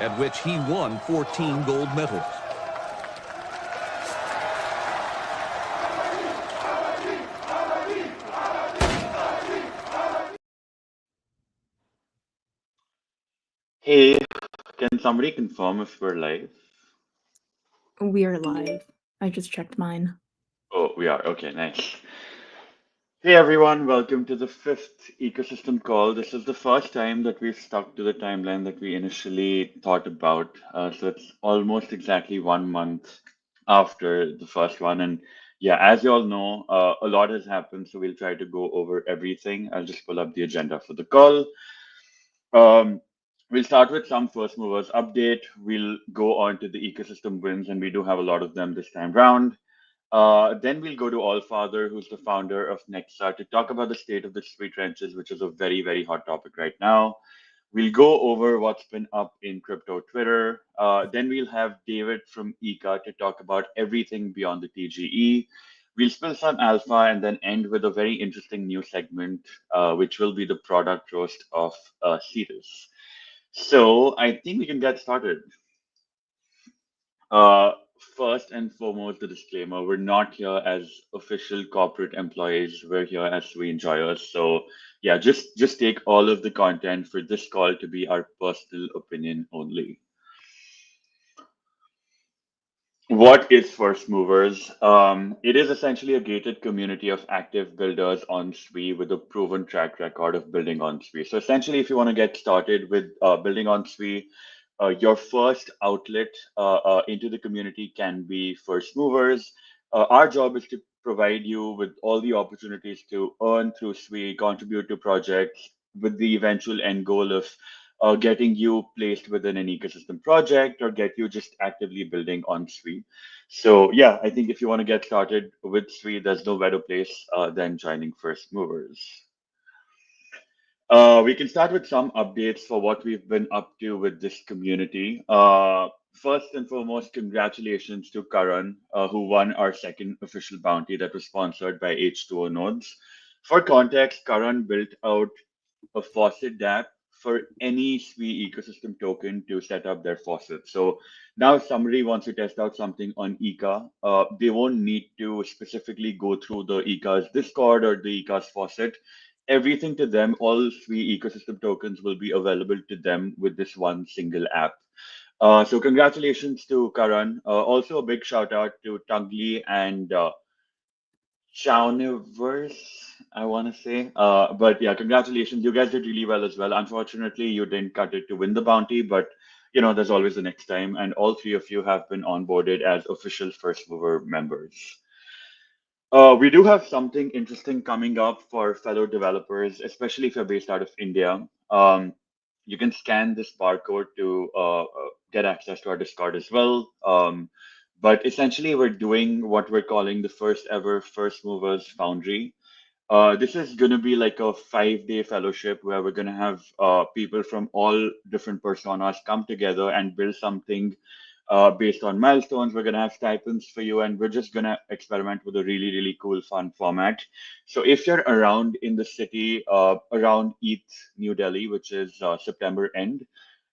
At which he won 14 gold medals. Hey, can somebody confirm if we're live? We are live. I just checked mine. Oh, we are. Okay, nice. Hey everyone, welcome to the fifth ecosystem call. This is the first time that we've stuck to the timeline that we initially thought about. So it's almost exactly 1 month after the first one. And yeah, as you all know, a lot has happened. So we'll try to go over everything. I'll just pull up the agenda for the call. Um, we'll start with some first movers update. We'll go on to the ecosystem wins, and we do have a lot of them this time round. Then we'll go to Allfather, who's the founder of Nexa, to talk about the state of the street trenches, which is a very, very hot topic right now. We'll go over what's been up in crypto Twitter. Then we'll have David from Eka to talk about everything beyond the TGE. We'll spill some alpha and then end with a very interesting new segment, which will be the product roast of Cetus. So I think we can get started. Uh, First and foremost, the disclaimer: we're not here as official corporate employees. We're here as Sui enjoyers. So yeah, just take all of the content for this call to be our personal opinion only. What is First Movers? It is essentially a gated community of active builders on Sui with a proven track record of building on Sui. So essentially, if you want to get started with building on Sui, your first outlet into the community can be First Movers. Our job is to provide you with all the opportunities to earn through Sui, contribute to projects with the eventual end goal of getting you placed within an ecosystem project or get you just actively building on Sui. So yeah, I think if you want to get started with Sui, there's no better place than joining First Movers. We can start with some updates for what we've been up to with this community. First and foremost, congratulations to Karan, who won our second official bounty that was sponsored by H2O Nodes. For context, Karan built out a faucet DApp for any Sui ecosystem token to set up their faucet. So now if somebody wants to test out something on Eka, they won't need to specifically go through the Eka's Discord or the Eka's faucet. Everything to them, all Sui ecosystem tokens will be available to them with this one single app. So congratulations to Karan. Also a big shout out to Tangli and Chouniverse, I want to say. But yeah, congratulations. You guys did really well as well. Unfortunately, you didn't cut it to win the bounty, but you know, there's always the next time. And all three of you have been onboarded as official first mover members. We do have something interesting coming up for fellow developers, especially if you're based out of India. You can scan this barcode to get access to our Discord as well. But essentially, we're doing what we're calling the first ever First Movers Foundry. This is going to be like a 5-day fellowship where we're going to have people from all different personas come together and build something based on milestones. We're going to have stipends for you, and we're just going to experiment with a really, really cool, fun format. So if you're around in the city, around ETH New Delhi, which is September end,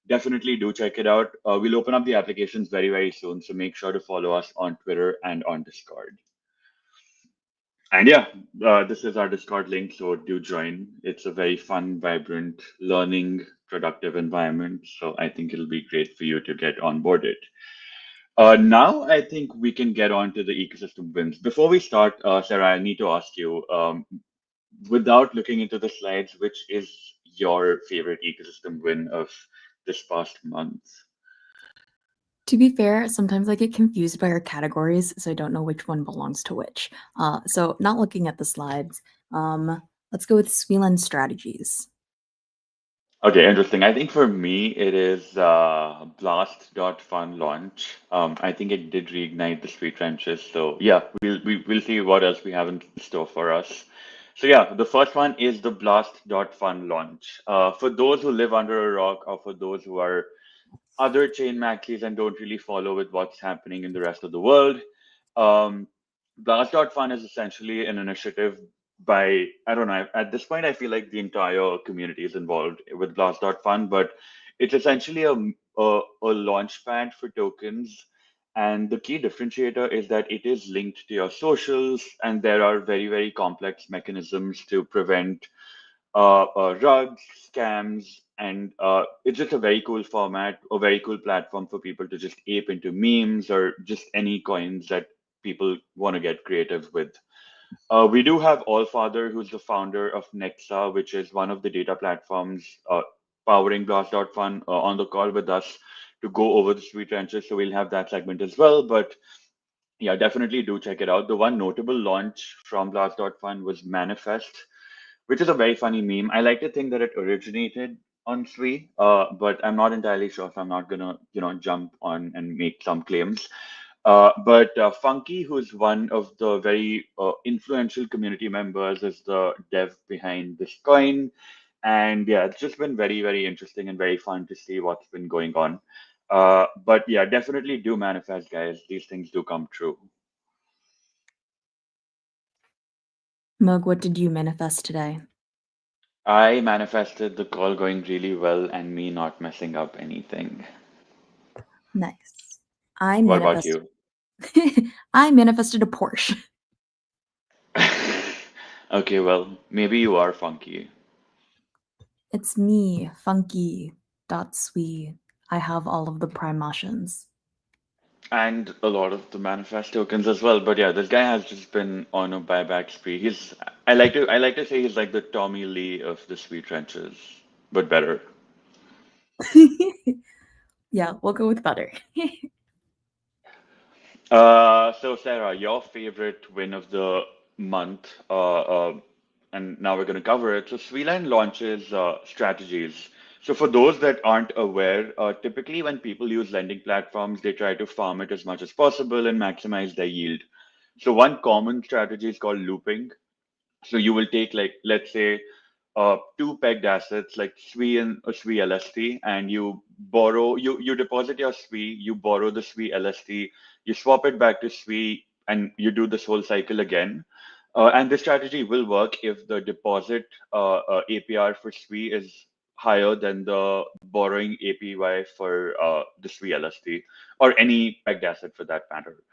definitely do check it out. We'll open up the applications very, very soon. So make sure to follow us on Twitter and on Discord. And yeah, this is our Discord link, so do join. It's a very fun, vibrant, learning, productive environment. So I think it'll be great for you to get onboarded. Now I think we can get on to the ecosystem wins. Before we start, Sarah, I need to ask you, without looking into the slides, which is your favorite ecosystem win of this past month? To be fair, sometimes I get confused by our categories, so I don't know which one belongs to which. So not looking at the slides, let's go with Sweeland Strategies. Okay, interesting. I think for me, it is Blast.fun launch. I think it did reignite the street trenches. So yeah, we'll see what else we have in store for us. So yeah, the first one is the Blast.fun launch. For those who live under a rock, or for those who are other chain maxis and don't really follow with what's happening in the rest of the world, um, Blast.fun is essentially an initiative by, I don't know, at this point, I feel like the entire community is involved with Blast.fun, but it's essentially a launch pad for tokens. And the key differentiator is that it is linked to your socials, and there are very, very complex mechanisms to prevent rugs, scams, and it's just a very cool format, a very cool platform for people to just ape into memes or just any coins that people want to get creative with. We do have Allfather, who's the founder of Nexa, which is one of the data platforms powering Blast.fun, on the call with us to go over the sweet trenches. So we'll have that segment as well. But yeah, definitely do check it out. The one notable launch from Blast.fun was Manifest, which is a very funny meme. I like to think that it originated on Sui, but I'm not entirely sure, so I'm not gonna, jump on and make some claims. But Funky, who's one of the very influential community members, is the dev behind this coin. And yeah, it's just been very, very interesting and very fun to see what's been going on. But yeah, definitely do manifest, guys. These things do come true. Mug, what did you manifest today? I manifested the call going really well and me not messing up anything. Nice. I What about manifested. you? I manifested a Porsche. Okay, well, maybe you are funky. It's me, Funky. Sweet. I have all of the prime motions. And a lot of the manifest tokens as well. But yeah, this guy has just been on a buyback spree. I like to say he's like the Tommy Lee of the sweet trenches, but better. Yeah, we'll go with better. So Sarah, your favorite win of the month, and now we're going to cover it. So Sweeline launches strategies. So for those that aren't aware, typically when people use lending platforms, they try to farm it as much as possible and maximize their yield. So one common strategy is called looping. So you will take, like, let's say, two pegged assets like SWI and a SWI LST, and you deposit your SWI, you borrow the SWI LST, you swap it back to SWI, and you do this whole cycle again. And this strategy will work if the deposit APR for SWI is higher than the borrowing APY for the SWI LST or any pegged asset for that matter.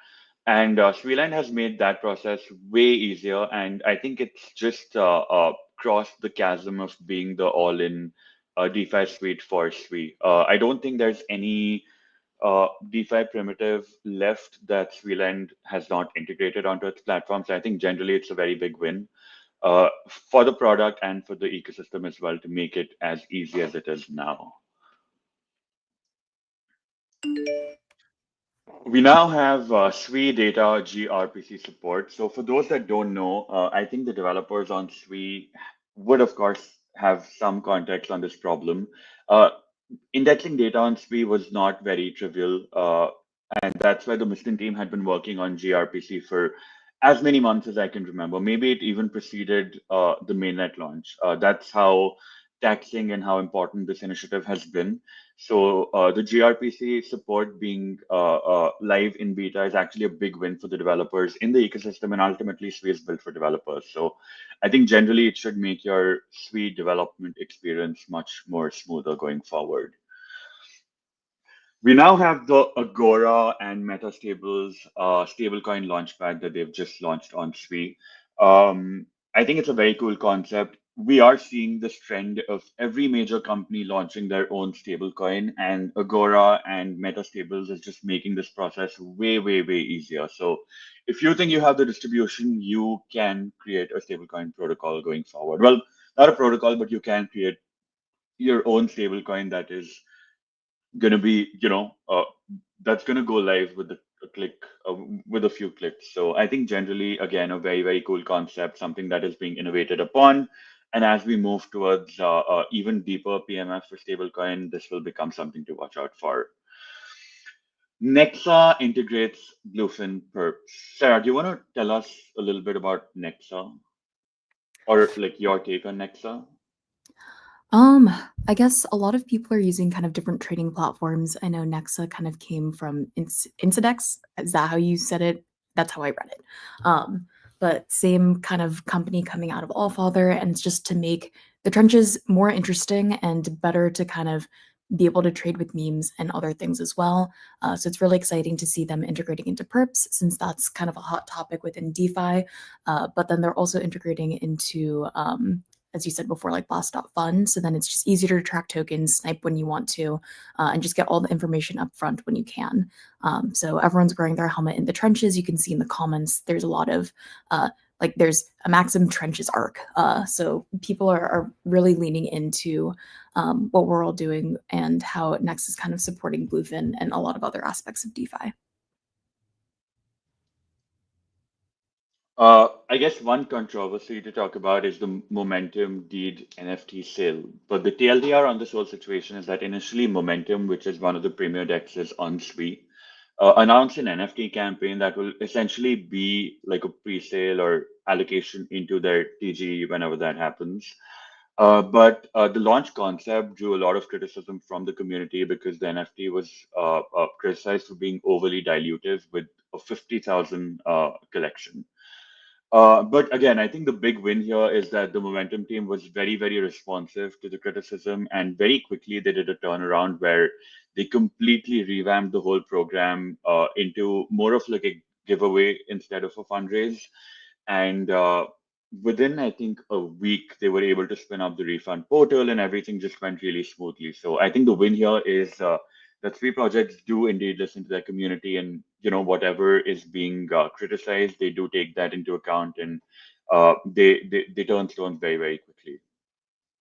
And Sweeline has made that process way easier. And I think it's just crossed the chasm of being the all-in DeFi suite for Sui. I don't think there's any DeFi primitive left that Sweeline has not integrated onto its platform. So I think generally it's a very big win for the product and for the ecosystem as well to make it as easy as it is now. We now have Sui Data gRPC support. So for those that don't know, I think the developers on Sui would, of course, have some context on this problem. Uh, Indexing data on Sui was not very trivial, and that's why the Mistin team had been working on gRPC for as many months as I can remember. Maybe it even preceded the mainnet launch. That's how taxing and how important this initiative has been. So the gRPC support being live in beta is actually a big win for the developers in the ecosystem, and ultimately Sui is built for developers. So I think generally it should make your Sui development experience much more smoother going forward. We now have the Agora and MetaStables stablecoin launchpad that they've just launched on Sui. I think it's a very cool concept. We are seeing this trend of every major company launching their own stablecoin, and Agora and MetaStables is just making this process way, way, way easier. So if you think you have the distribution, you can create a stablecoin protocol going forward. Well, not a protocol, but you can create your own stablecoin that is going to be, that's going to go live with a click, with a few clicks. So I think generally, again, a very, very cool concept, something that is being innovated upon. And as we move towards even deeper PMF for stablecoin, this will become something to watch out for. Nexa integrates Bluefin Perps. Sarah, do you want to tell us a little bit about Nexa, or like your take on Nexa? I guess a lot of people are using kind of different trading platforms. I know Nexa kind of came from Insidex. Is that how you said it? that's how I read it. But same kind of company coming out of Allfather, and it's just to make the trenches more interesting and better to kind of be able to trade with memes and other things as well. So it's really exciting to see them integrating into perps, since that's kind of a hot topic within DeFi. But then they're also integrating into, as you said before, like Blast.fun. So then it's just easier to track tokens, snipe when you want to, and just get all the information up front when you can. So everyone's wearing their helmet in the trenches. You can see in the comments, there's a lot of like there's a Maxim Trenches arc. So people are really leaning into what we're all doing and how Next is kind of supporting Bluefin and a lot of other aspects of DeFi. I guess one controversy to talk about is the Momentum Deed NFT sale. But the TLDR on this whole situation is that initially Momentum, which is one of the premier dexes on Sui, announced an NFT campaign that will essentially be like a pre-sale or allocation into their TGE whenever that happens. But the launch concept drew a lot of criticism from the community because the NFT was criticized for being overly dilutive with a 50,000 collection. But again, I think the big win here is that the Momentum team was very, very responsive to the criticism, and very quickly they did a turnaround where they completely revamped the whole program into more of like a giveaway instead of a fundraise. And within, I think, a week, they were able to spin up the refund portal, and everything just went really smoothly. So I think the win here is that Sui projects do indeed listen to their community, and whatever is being criticized, they do take that into account, and they turn stones very, very quickly.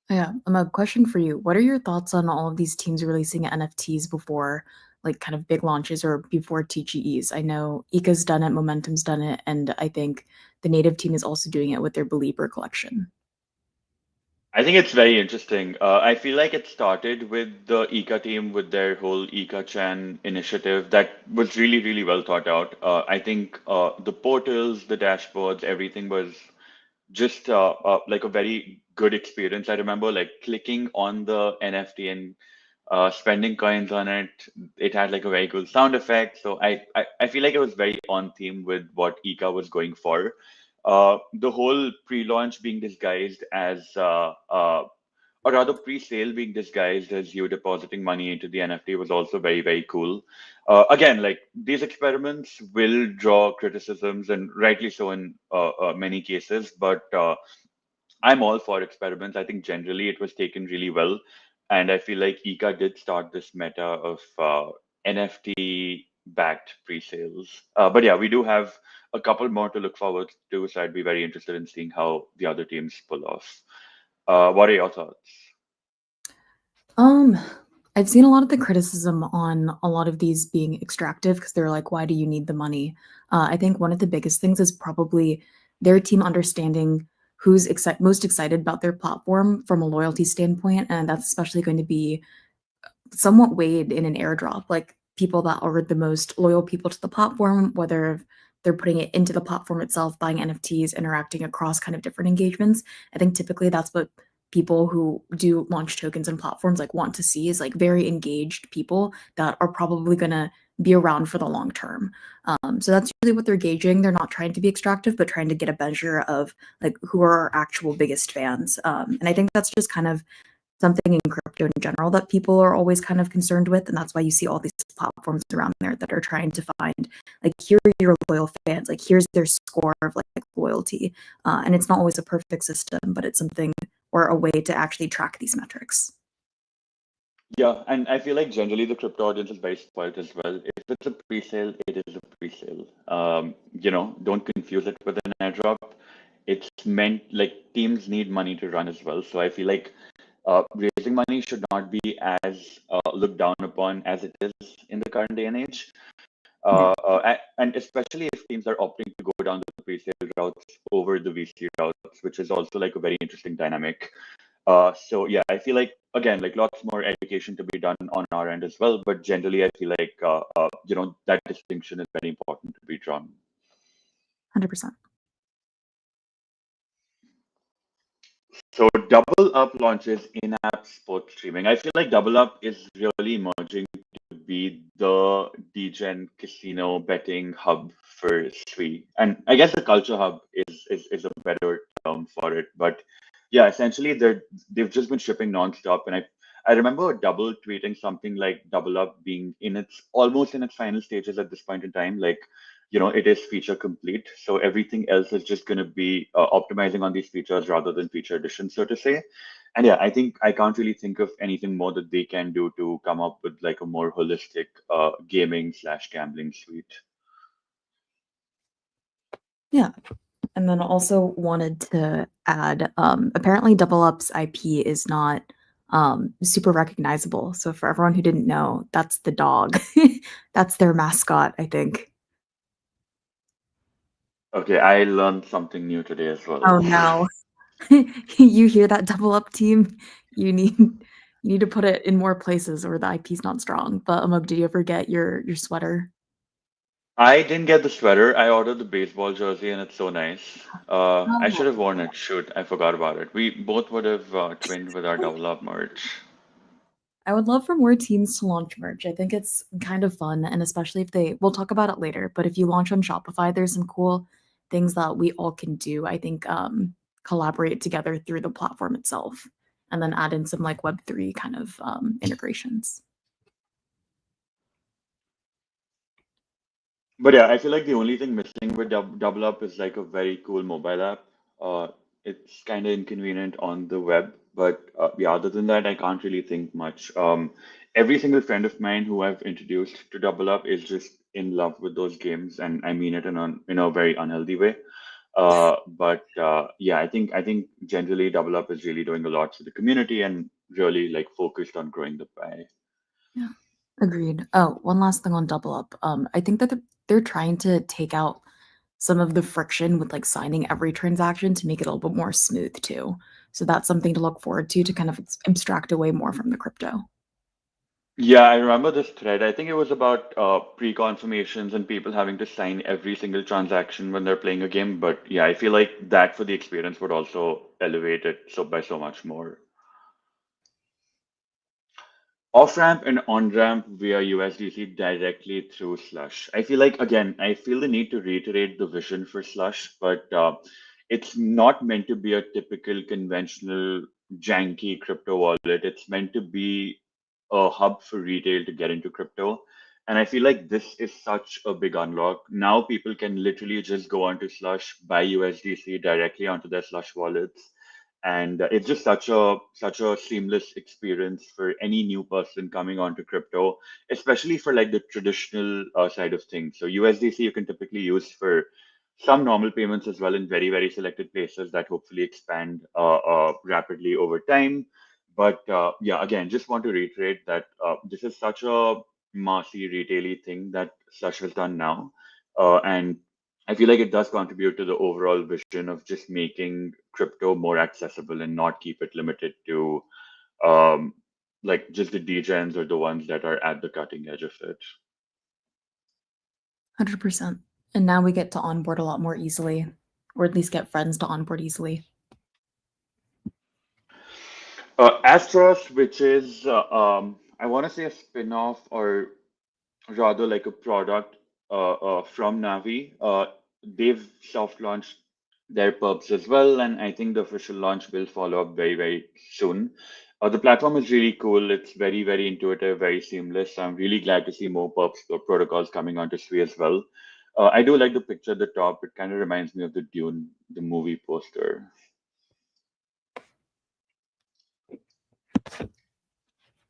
Yeah, a question for you. What are your thoughts on all of these teams releasing NFTs before like kind of big launches or before TGEs? I know Ika's done it, Momentum's done it, and I think the native team is also doing it with their Belieber collection. I think it's very interesting. I feel like it started with the Ika team with their whole Ika Chan initiative that was really, really well thought out. I think the portals, the dashboards, everything was just like a very good experience. I remember like clicking on the NFT and spending coins on it. It had like a very cool sound effect. So I feel like it was very on theme with what Ika was going for. The whole pre-launch being disguised as or rather pre-sale being disguised as you depositing money into the NFT was also very, very cool. Again, like these experiments will draw criticisms, and rightly so in many cases, but I'm all for experiments. I think generally it was taken really well. And I feel like Ika did start this meta of NFT backed pre-sales. But yeah, we do have a couple more to look forward to. So I'd be very interested in seeing how the other teams pull off. What are your thoughts? Um, I've seen a lot of the criticism on a lot of these being extractive because they're like, why do you need the money? I think one of the biggest things is probably their team understanding who's most excited about their platform from a loyalty standpoint, and that's especially going to be somewhat weighed in an airdrop. Like people that are the most loyal people to the platform, whether they're putting it into the platform itself, buying NFTs, interacting across kind of different engagements. I think typically that's what people who do launch tokens and platforms like want to see, is like very engaged people that are probably going to be around for the long term. So that's really what they're gauging. They're not trying to be extractive, but trying to get a measure of like who are our actual biggest fans. And I think that's just kind of something in crypto in general that people are always kind of concerned with, and that's why you see all these platforms around there that are trying to find like, here are your loyal fans, like here's their score of like loyalty, and it's not always a perfect system, but it's something or a way to actually track these metrics. Yeah, and I feel like generally the crypto audience is very spoiled as well. If it's a pre-sale, it is a pre-sale. Don't confuse it with an airdrop. It's meant like teams need money to run as well. So I feel like raising money should not be as looked down upon as it is in the current day and age. And especially if teams are opting to go down the pre-sale routes over the VC routes, which is also like a very interesting dynamic. So yeah, I feel like again, like lots more education to be done on our end as well. But generally, I feel like that distinction is very important to be drawn. 100%. So Double Up launches in-app sports streaming. I feel like Double Up is really emerging to be the DGen casino betting hub for Sui. And I guess the culture hub is a better term for it. But yeah, essentially they've just been shipping nonstop. And I remember Double tweeting something like Double Up being almost in its final stages at this point in time. Like, it is feature complete. So everything else is just going to be optimizing on these features rather than feature addition, so to say. And yeah, I think I can't really think of anything more that they can do to come up with like a more holistic gaming/gambling suite. Yeah. And then also wanted to add, apparently Double Up's IP is not super recognizable. So for everyone who didn't know, that's the dog. That's their mascot, I think. Okay, I learned something new today as well. Oh no. You hear that, Double Up team? You need to put it in more places or the IP's not strong. But Amog, did you ever get your sweater? I didn't get the sweater. I ordered the baseball jersey and it's so nice. I should have worn it. Shoot, I forgot about it. We both would have twinned with our Double Up merch. I would love for more teams to launch merch. I think it's kind of fun, and especially if we'll talk about it later, but if you launch on Shopify, there's some cool things that we all can do. I think collaborate together through the platform itself, and then add in some like Web3 kind of integrations. But yeah, I feel like the only thing missing with Double Up is like a very cool mobile app. It's kind of inconvenient on the web, but yeah, other than that, I can't really think much. Every single friend of mine who I've introduced to Double Up is just in love with those games, and I mean it in a very unhealthy way. But yeah, I think generally Double Up is really doing a lot for the community and really like focused on growing the pie. Yeah, agreed. Oh, one last thing on Double Up. I think that they're trying to take out some of the friction with like signing every transaction to make it a little bit more smooth too. So that's something to look forward to kind of abstract away more from the crypto. Yeah, I remember this thread. I think it was about pre-confirmations and people having to sign every single transaction when they're playing a game. But yeah, I feel like that for the experience would also elevate it by so much more. Off-ramp and on-ramp via USDC directly through Slush. I feel like, again, I feel the need to reiterate the vision for Slush, but it's not meant to be a typical conventional janky crypto wallet. It's meant to be a hub for retail to get into crypto. And I feel like this is such a big unlock. Now people can literally just go onto Slush, buy USDC directly onto their Slush wallets, and it's just such a seamless experience for any new person coming onto crypto, especially for like the traditional side of things. So USDC you can typically use for some normal payments as well in very, very selected places that hopefully expand rapidly over time. But yeah, again, just want to reiterate that this is such a massy retail-y thing that Slush has done now, and I feel like it does contribute to the overall vision of just making crypto more accessible and not keep it limited to like just the degens or the ones that are at the cutting edge of it. 100%. And now we get to onboard a lot more easily, or at least get friends to onboard easily. Astros, which is I want to say a spin-off or rather like a product from Navi. They've soft launched their pubs as well, and I think the official launch will follow up very, very soon. The platform is really cool. It's very, very intuitive, very seamless. I'm really glad to see more pubs or protocols coming onto Sui as well. I do like the picture at the top. It kind of reminds me of the Dune, the movie poster.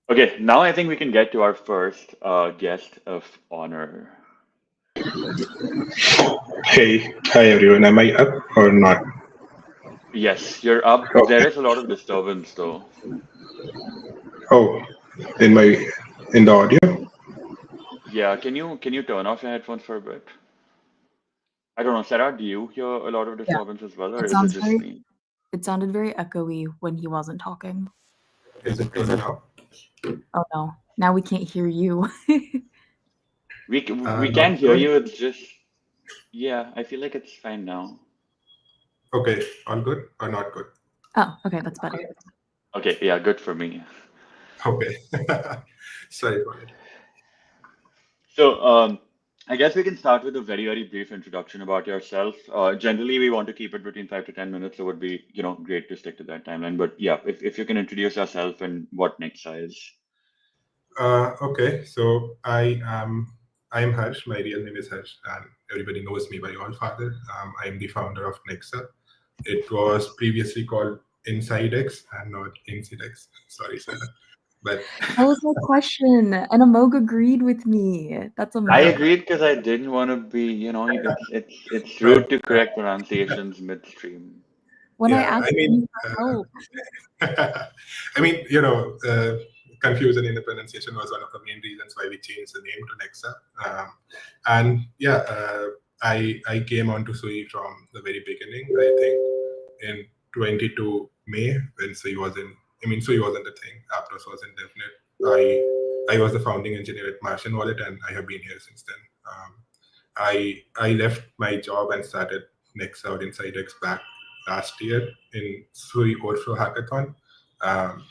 Okay, now I think we can get to our first guest of honor. Hey, hi everyone. Am I up or not? Yes, you're up. Oh, There is a lot of disturbance though. oh, in the audio? Yeah, can you turn off your headphones for a bit? I don't know, Sarah, do you hear a lot of Yeah, disturbance as well, or it is it just me? sounded very echoey when he wasn't talking. Is it better now? Oh no, now we can't hear you. We Not can hear good. you. It's just yeah, I feel like it's fine now. Okay, all good or not good? Oh, okay, that's better. Okay, yeah, good for me. Okay. Sorry about it. So I guess we can start with a very, very brief introduction about yourself. Generally, we want to keep it between 5 to 10 minutes, so it would be, great to stick to that timeline. But yeah, if you can introduce yourself and what Nexa is. Okay, so I'm Harsh. My real name is Harsh, and everybody knows me by Allfather. I'm the founder of Nexa. It was previously called InsideX and not InsideX. Sorry, sir. But That was my question, and Amog agreed with me. That's I amazing. agreed because I didn't want to be, it's rude to correct pronunciations midstream. When I yeah, asked I mean, you for help, I mean, confusion in the pronunciation was one of the main reasons why we changed the name to Nexa. And yeah, I came onto Sui from the very beginning. I think in 22 May when Sui wasn't. I mean, Sui wasn't a thing. Aptos was indefinite. I was the founding engineer at Martian Wallet, and I have been here since then. I left my job and started Nexa or InsideX back last year in Sui Overflow Hackathon.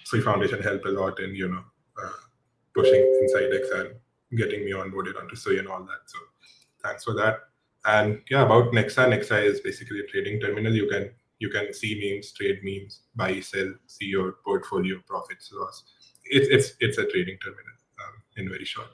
Sui Foundation helped a lot in pushing InsideX and getting me onboarded onto Sui and all that. So thanks for that. And yeah, about Nexa. Nexa is basically a trading terminal. You can see memes, trade memes, buy, sell, see your portfolio profits, loss. It's a trading terminal in very short.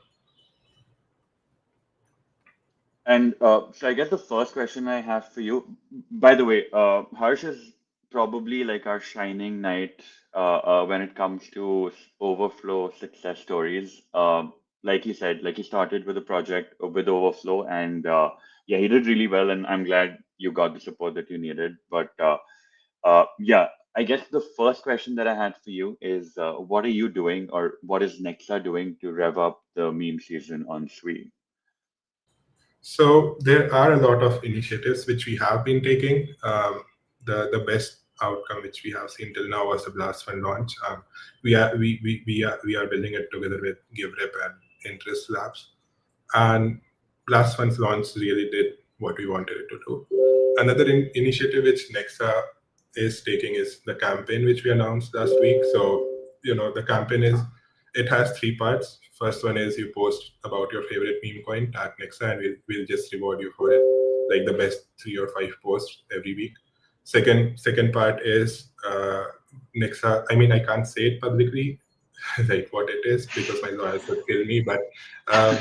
And so I guess the first question I have for you, by the way, Harsh is probably like our shining knight when it comes to Overflow success stories. Like he said, like he started with a project with Overflow, and yeah, he did really well, and I'm glad you got the support that you needed. But yeah, I guess the first question that I had for you is, what are you doing, or what is Nexa doing to rev up the meme season on Sui? So there are a lot of initiatives which we have been taking. The best outcome which we have seen till now was the Blast Fund launch. We are building it together with GiveRep and Interest Labs, and Blast Fund's launch really did what we wanted it to do. Another initiative which Nexa is taking is the campaign which we announced last week. So the campaign it has 3 parts. First one is you post about your favorite meme coin, tag Nexa, and we'll just reward you for it, like the best 3 or 5 posts every week. Second part is Nexa. I mean, I can't say it publicly, like what it is, because my lawyers would kill me. But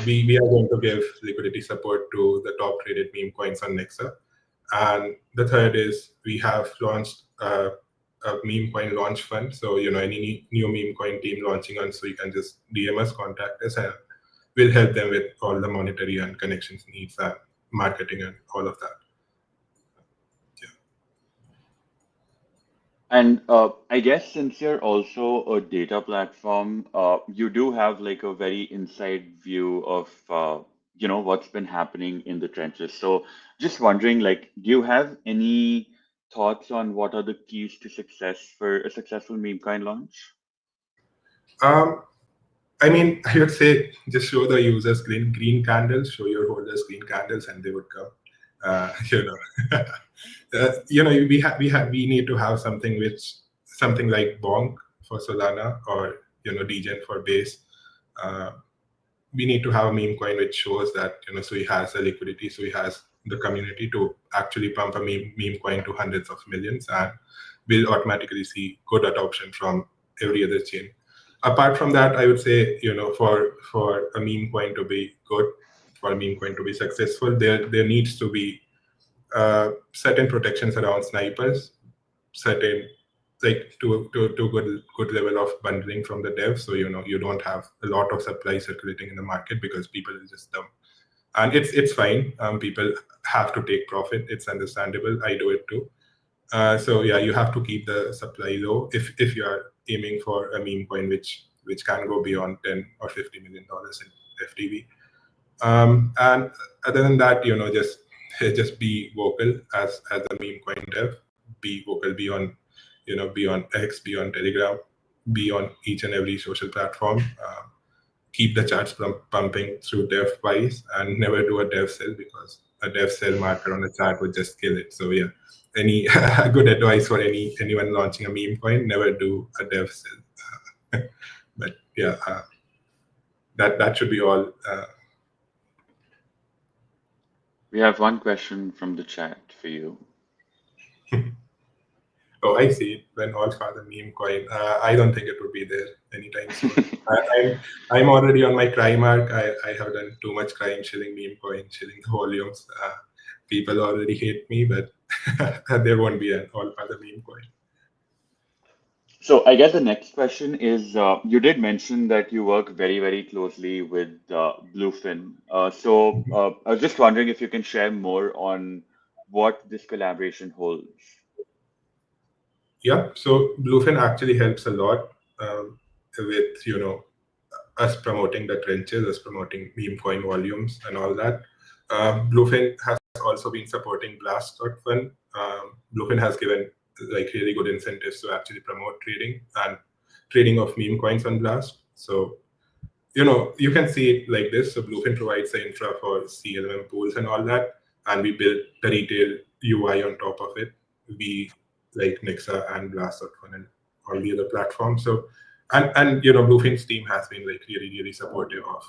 we are going to give liquidity support to the top traded meme coins on Nexa. And the third is we have launched a meme coin launch fund. So any new meme coin team launching on, so you can just DM us, contact us, and we'll help them with all the monetary and connections needs and marketing and all of that. And I guess since you're also a data platform, you do have like a very inside view of what's been happening in the trenches. So just wondering, like, do you have any thoughts on what are the keys to success for a successful meme coin launch? I mean, I would say just show the users green candles, show your holders green candles, and they would come. We need to have something like Bonk for Solana, or Degen for Base. We need to have a meme coin which shows that so he has the liquidity, so he has the community to actually pump a meme coin to hundreds of millions, and we'll automatically see good adoption from every other chain. Apart from that, I would say for a meme coin to be good, for a meme coin to be successful, there needs to be certain protections around snipers, certain like to good level of bundling from the devs, so you don't have a lot of supply circulating in the market because people are just dumb, and it's fine. People have to take profit. It's understandable. I do it too. So yeah, you have to keep the supply low if you are aiming for a meme coin which can go beyond $10 or $50 million in FTV. And other than that, just be vocal as a meme coin dev. Be vocal, be on X, be on Telegram, be on each and every social platform. Keep the charts pumping through dev buys, and never do a dev sell, because a dev sell marker on the chart would just kill it. So yeah, any good advice for anyone launching a meme coin: never do a dev sell. But yeah, that should be all. We have one question from the chat for you. Oh, I see it. When Allfather meme coin. I don't think it would be there anytime soon. I'm already on my crime arc. I have done too much crime shilling meme coin, shilling the volumes. People already hate me, but there won't be an Allfather meme coin. So I guess the next question is, you did mention that you work very, very closely with Bluefin. So I was just wondering if you can share more on what this collaboration holds. Yeah, so Bluefin actually helps a lot with us promoting the trenches, us promoting meme coin volumes and all that. Bluefin has also been supporting Blast.fun. Bluefin has given like really good incentives to actually promote trading of meme coins on Blast. So you can see it like this. So Bluefin provides the infra for CLM pools and all that, and we build the retail UI on top of it. We like Nexa and Blast.fun and all the other platforms. So and Bluefin's team has been like really, really supportive of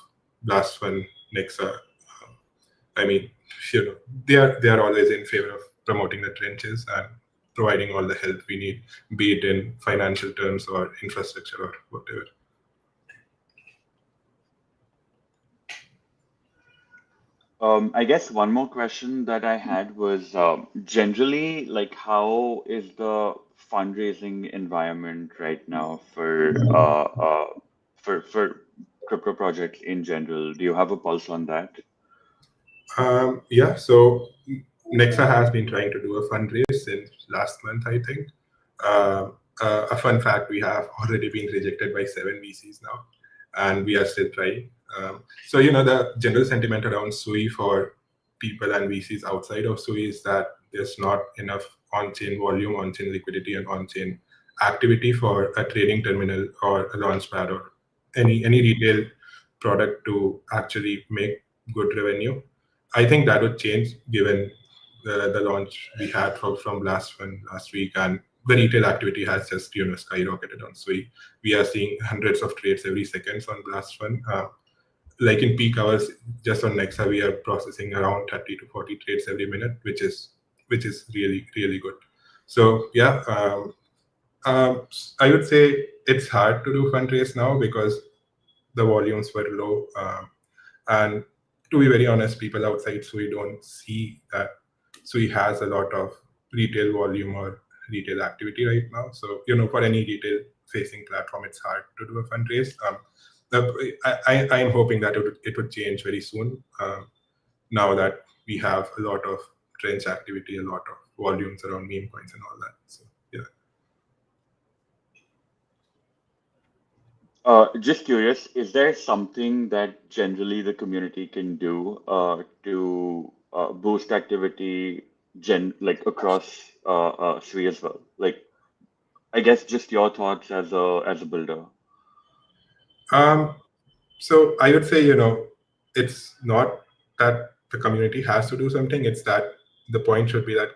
Blast.fun, Nexa. I mean, they are always in favor of promoting the trenches and providing all the help we need, be it in financial terms or infrastructure or whatever. I guess one more question that I had was generally, like, how is the fundraising environment right now for crypto projects in general? Do you have a pulse on that? Yeah, so Nexa has been trying to do a fundraise since last month, I think. A fun fact, we have already been rejected by 7 VCs now, and we are still trying. So, the general sentiment around Sui for people and VCs outside of Sui is that there's not enough on-chain volume, on-chain liquidity, and on-chain activity for a trading terminal or a launchpad or any retail product to actually make good revenue. I think that would change given the launch we had from Blast.fun last week, and the retail activity has just skyrocketed on Sui. We are seeing hundreds of trades every second on Blast.fun. Like in peak hours, just on Nexa, we are processing around 30 to 40 trades every minute, which is really, really good. So yeah, I would say it's hard to do fundraise now because the volumes were low, and to be very honest, people outside Sui don't see that Sui has a lot of retail volume or retail activity right now. So for any retail facing platform, it's hard to do a fundraise. I am hoping that it would change very soon. Now that we have a lot of trench activity, a lot of volumes around meme coins and all that. So yeah. Just curious, is there something that generally the community can do to boost activity across Sui as well? Like, I guess just your thoughts as a builder. So I would say, it's not that the community has to do something. It's that the point should be that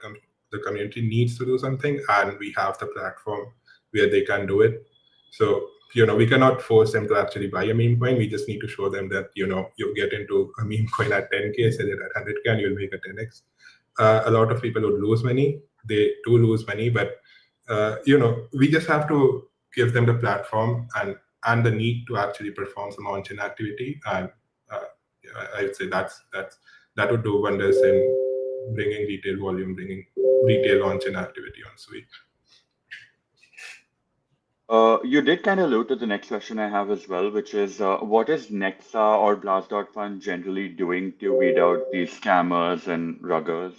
the community needs to do something, and we have the platform where they can do it. So, we cannot force them to actually buy a meme coin. We just need to show them that, you get into a meme coin at 10K, sell it at 100K, and you'll make a 10X. A lot of people would lose money. They do lose money, but, we just have to give them the platform and the need to actually perform some on-chain activity. And I would say that would do wonders in bringing retail volume, bringing retail on-chain activity on Sui. You did kind of allude to the next question I have as well, which is what is Nexa or Blast.fun generally doing to weed out these scammers and ruggers?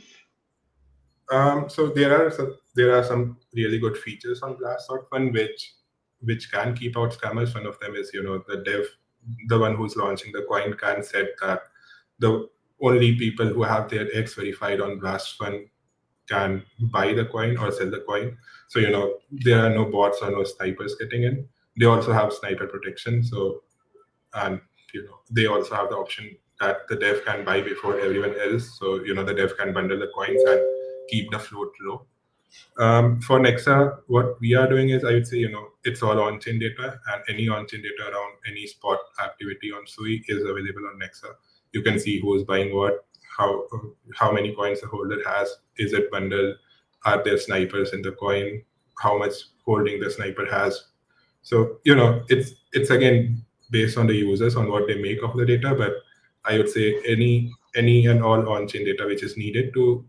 So there are some really good features on Blast.fun which can keep out scammers. One of them is, the dev, the one who's launching the coin, can set that the only people who have their X verified on Blast.fun can buy the coin or sell the coin. So, there are no bots or no snipers getting in. They also have sniper protection. So, and, they also have the option that the dev can buy before everyone else. So, the dev can bundle the coins and keep the float low. For Nexa, what we are doing is, I would say, it's all on-chain data, and any on-chain data around any spot activity on Sui is available on Nexa. You can see who's buying what, how many coins the holder has. Is it bundled? Are there snipers in the coin? How much holding the sniper has? So it's again based on the users on what they make of the data. But I would say any and all on-chain data which is needed to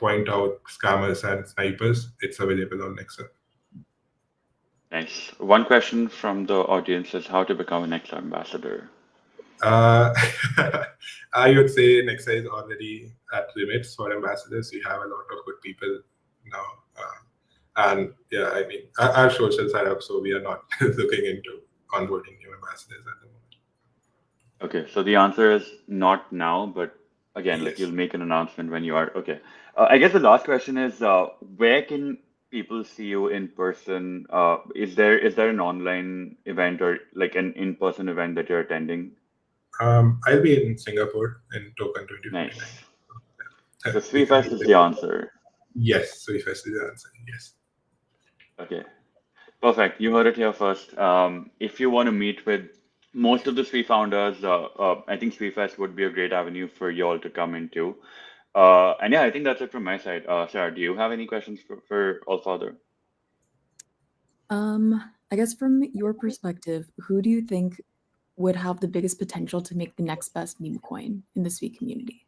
point out scammers and snipers, it's available on Nexa. Nice. One question from the audience is how to become an Nexa ambassador. I would say Nexa is already at limits for ambassadors. We have a lot of good people now. And yeah, I mean, our socials are up, so we are not looking into onboarding new ambassadors at the moment. Okay, so the answer is not now, but again, like Yes. you'll make an announcement when you are. Okay. I guess the last question is, where can people see you in person? Is there an online event or like an in-person event that you're attending? I'll be in Singapore in Token 2029. Nice. So SweFest is the answer. Yes, SweFest is the answer. Yes. Okay, perfect. You heard it here first. If you want to meet with most of the Swe founders, I think SweFest would be a great avenue for you all to come into. And yeah, I think that's it from my side. Sarah, do you have any questions for Allfather? I guess from your perspective, who do you think would have the biggest potential to make the next best meme coin in the Swe community?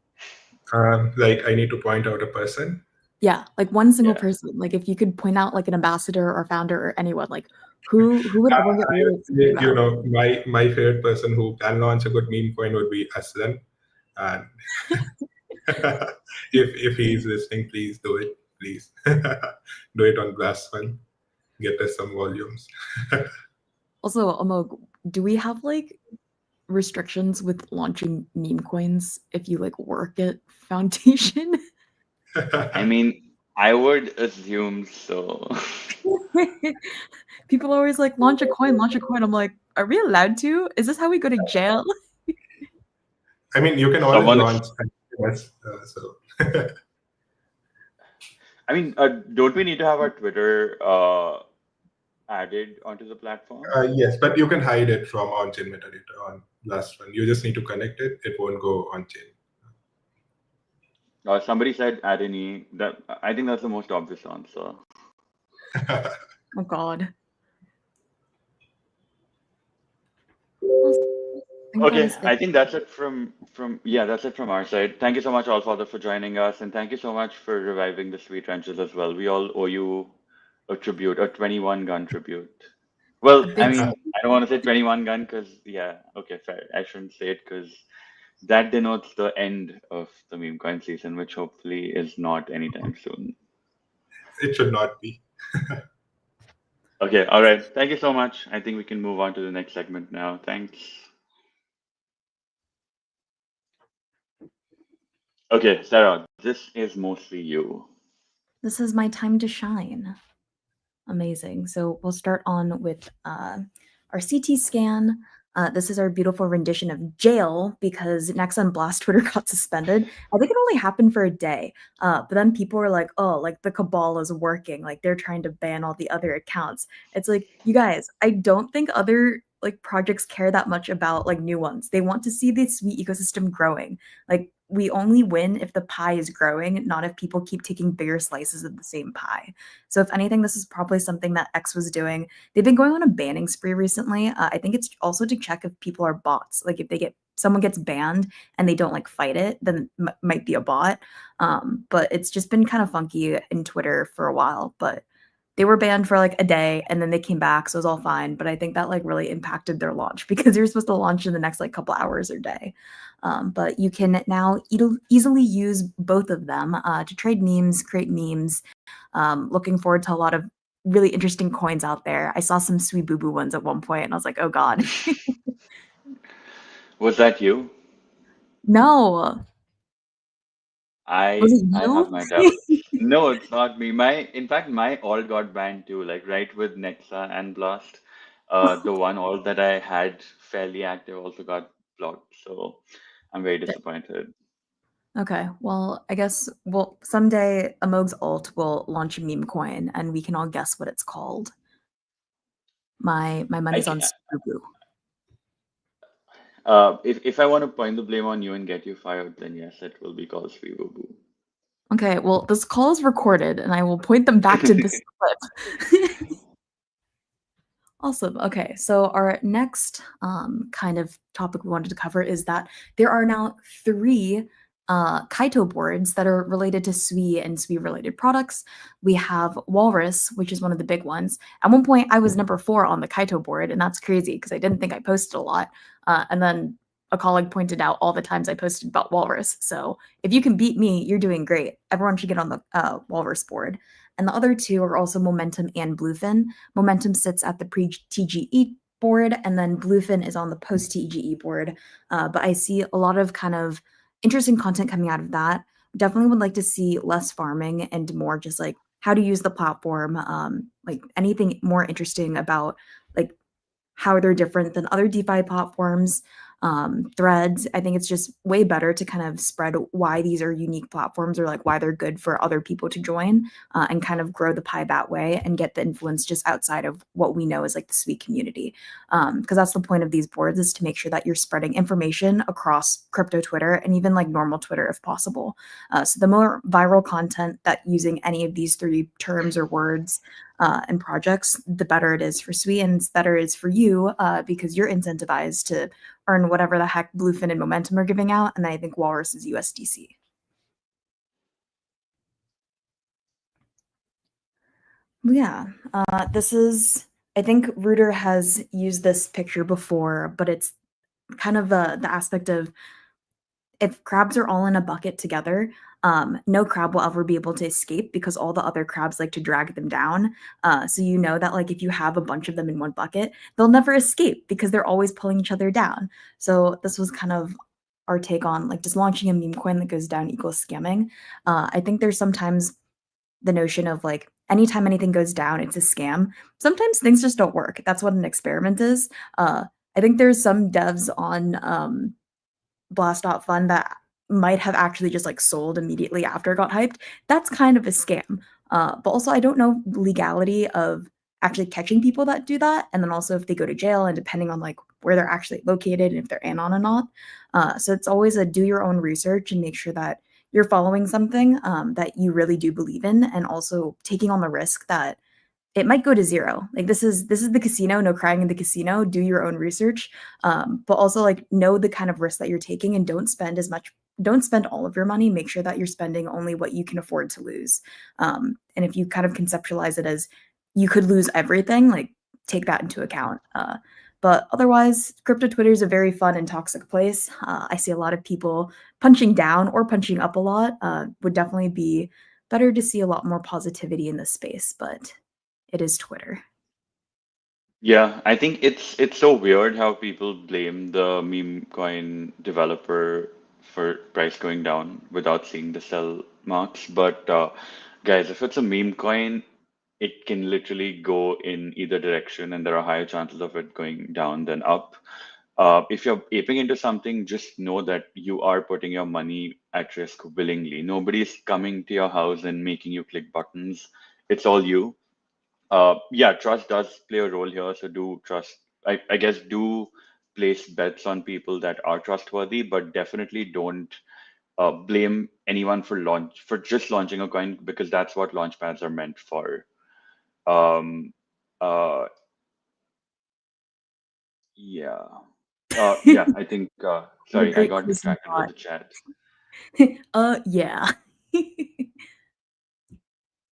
Like I need to point out a person. Yeah, like one single Yeah. person. Like if you could point out like an ambassador or founder or anyone, like who would everyone get really excited about? My favorite person who can launch a good meme coin would be Aslan. And if he's listening, please do it. Please do it on Blast Fund. Get us some volumes. Also, Amog, do we have like restrictions with launching meme coins if you like work at Foundation? I mean, I would assume so. People always like launch a coin. I'm like, are we allowed to? Is this how we go to jail? I mean, you can always Someone- launch. So. I mean, don't we need to have our Twitter added onto the platform? Yes, but you can hide it from on-chain metadata on Blast Fund. You just need to connect it. It won't go on-chain. Somebody said add an E. That I think that's the most obvious answer. Oh God. Okay, I think that's it from that's it from our side. Thank you so much, Allfather, for joining us, and thank you so much for reviving the Swe Trenches as well. We all owe you a tribute, a 21 gun tribute. Well, I mean, I don't want to say 21 gun because okay, fair. I shouldn't say it because that denotes the end of the meme coin season, which hopefully is not anytime soon. It should not be. Okay, all right. Thank you so much. I think we can move on to the next segment now. Thanks. Okay, Sarah, this is mostly you. This is my time to shine. Amazing. So we'll start on with our CT scan. This is our beautiful rendition of jail because Nexa and Blast Twitter got suspended. I think it only happened for a day, but then people were like, "Oh, like the cabal is working. Like they're trying to ban all the other accounts." It's like, you guys, I don't think other like projects care that much about like new ones. They want to see the Swe ecosystem growing. Like we only win if the pie is growing, not if people keep taking bigger slices of the same pie. So if anything, this is probably something that X was doing. They've been going on a banning spree recently. I think it's also to check if people are bots. Like if someone gets banned and they don't like fight it, then it might be a bot. But it's just been kind of funky in Twitter for a while. But they were banned for like a day and then they came back, so it was all fine. But I think that like really impacted their launch because they were supposed to launch in the next like couple hours or day. But you can now easily use both of them to trade memes, create memes. Looking forward to a lot of really interesting coins out there. I saw some Swe Boo Boo ones at one point and I was like, oh God. Was that you? No. I Was it you? have my doubts. No, it's not me. In fact, my alt got banned too, like right with Nexa and Blast. The one alt that I had fairly active also got blocked. So I'm very disappointed. Okay, well, I guess someday Amog's alt will launch a meme coin and we can all guess what it's called. My money's on Swe Boo Boo. If I want to point the blame on you and get you fired, then yes, it will be called Sweeboo. Okay, well, this call is recorded, and I will point them back to this clip. Awesome. Okay, so our next kind of topic we wanted to cover is that there are now 3 Kaito boards that are related to SWE and SWE-related products. We have Walrus, which is one of the big ones. At one point, I was number 4 on the Kaito board, and that's crazy because I didn't think I posted a lot. And then a colleague pointed out all the times I posted about Walrus. So if you can beat me, you're doing great. Everyone should get on the Walrus board. And the other 2 are also Momentum and Bluefin. Momentum sits at the pre-TGE board, and then Bluefin is on the post-TGE board. But I see a lot of kind of interesting content coming out of that. Definitely would like to see less farming and more just like how to use the platform, like anything more interesting about like how they're different than other DeFi platforms. Threads, I think it's just way better to kind of spread why these are unique platforms or like why they're good for other people to join and kind of grow the pie that way and get the influence just outside of what we know as like the SWE community. Because that's the point of these boards, is to make sure that you're spreading information across crypto Twitter and even like normal Twitter if possible. So the more viral content that using any of these 3 terms or words and projects, the better it is for SWE, and the better it is for you because you're incentivized to earn whatever the heck Bluefin and Momentum are giving out, and I think Walrus is USDC. Yeah, this is, I think Rooter has used this picture before, but it's kind of the aspect of if crabs are all in a bucket together, no crab will ever be able to escape because all the other crabs like to drag them down. So you know that like if you have a bunch of them in one bucket, they'll never escape because they're always pulling each other down. So this was kind of our take on like just launching a meme coin that goes down equals scamming. I think there's sometimes the notion of like anytime anything goes down, it's a scam. Sometimes things just don't work. That's what an experiment is. I think there's some devs on Blast.fun that might have actually just like sold immediately after it got hyped. That's kind of a scam. But also, I don't know legality of actually catching people that do that, and then also if they go to jail and depending on like where they're actually located and if they're anon or not. So it's always a do your own research and make sure that you're following something that you really do believe in, and also taking on the risk that it might go to 0. Like this is the casino, no crying in the casino. Do your own research, but also like know the kind of risk that you're taking and don't spend all of your money. Make sure that you're spending only what you can afford to lose. And if you kind of conceptualize it as you could lose everything, like take that into account. But otherwise, crypto Twitter is a very fun and toxic place. I see a lot of people punching down or punching up a lot. Would definitely be better to see a lot more positivity in this space, but it is Twitter. Yeah, I think it's so weird how people blame the meme coin developer for price going down without seeing the sell marks. But guys, if it's a meme coin, it can literally go in either direction, and there are higher chances of it going down than up. If you're aping into something, just know that you are putting your money at risk willingly. Nobody's coming to your house and making you click buttons. It's all you. Yeah, trust does play a role here. So do trust, I guess, do place bets on people that are trustworthy, but definitely don't blame anyone for just launching a coin, because that's what launchpads are meant for. Um, uh, yeah. Yeah, I think, What a sorry, I great got closing distracted with thought. the chat. Yeah.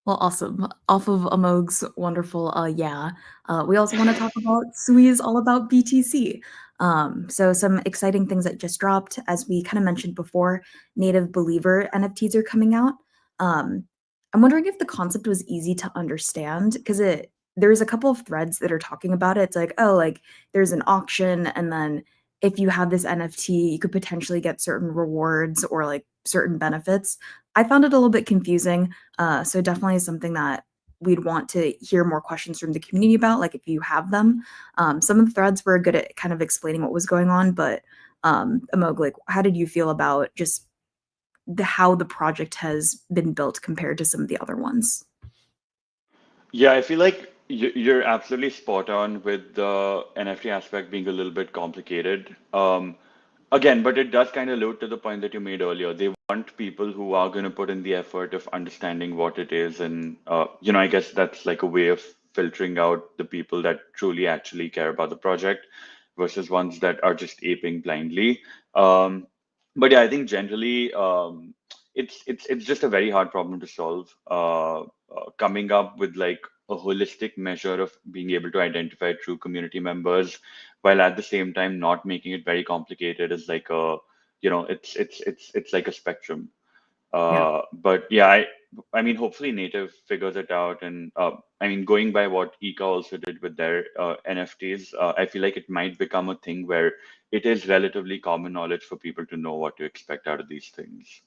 Well, awesome. Off of Amog's wonderful yeah, we also want to talk about SWE's all about BTC. So some exciting things that just dropped, as we kind of mentioned before, Native Believer NFTs are coming out. I'm wondering if the concept was easy to understand because there's a couple of threads that are talking about it. It's like, oh, like there's an auction, and then if you have this NFT, you could potentially get certain rewards or like certain benefits. I found it a little bit confusing. So definitely is something that we'd want to hear more questions from the community about, like if you have them. Some of the threads were good at kind of explaining what was going on, but Amog, like, how did you feel about just how the project has been built compared to some of the other ones? Yeah, I feel like You're absolutely spot on with the NFT aspect being a little bit complicated. Again, but it does kind of allude to the point that you made earlier. They want people who are going to put in the effort of understanding what it is, and I guess that's like a way of filtering out the people that truly actually care about the project versus ones that are just aping blindly. Um, but yeah, I think generally, it's just a very hard problem to solve. Coming up with like a holistic measure of being able to identify true community members while at the same time not making it very complicated is like a, it's like a spectrum. Yeah. But yeah, I mean, hopefully Native figures it out, and I mean, going by what Ika also did with their NFTs, I feel like it might become a thing where it is relatively common knowledge for people to know what to expect out of these things.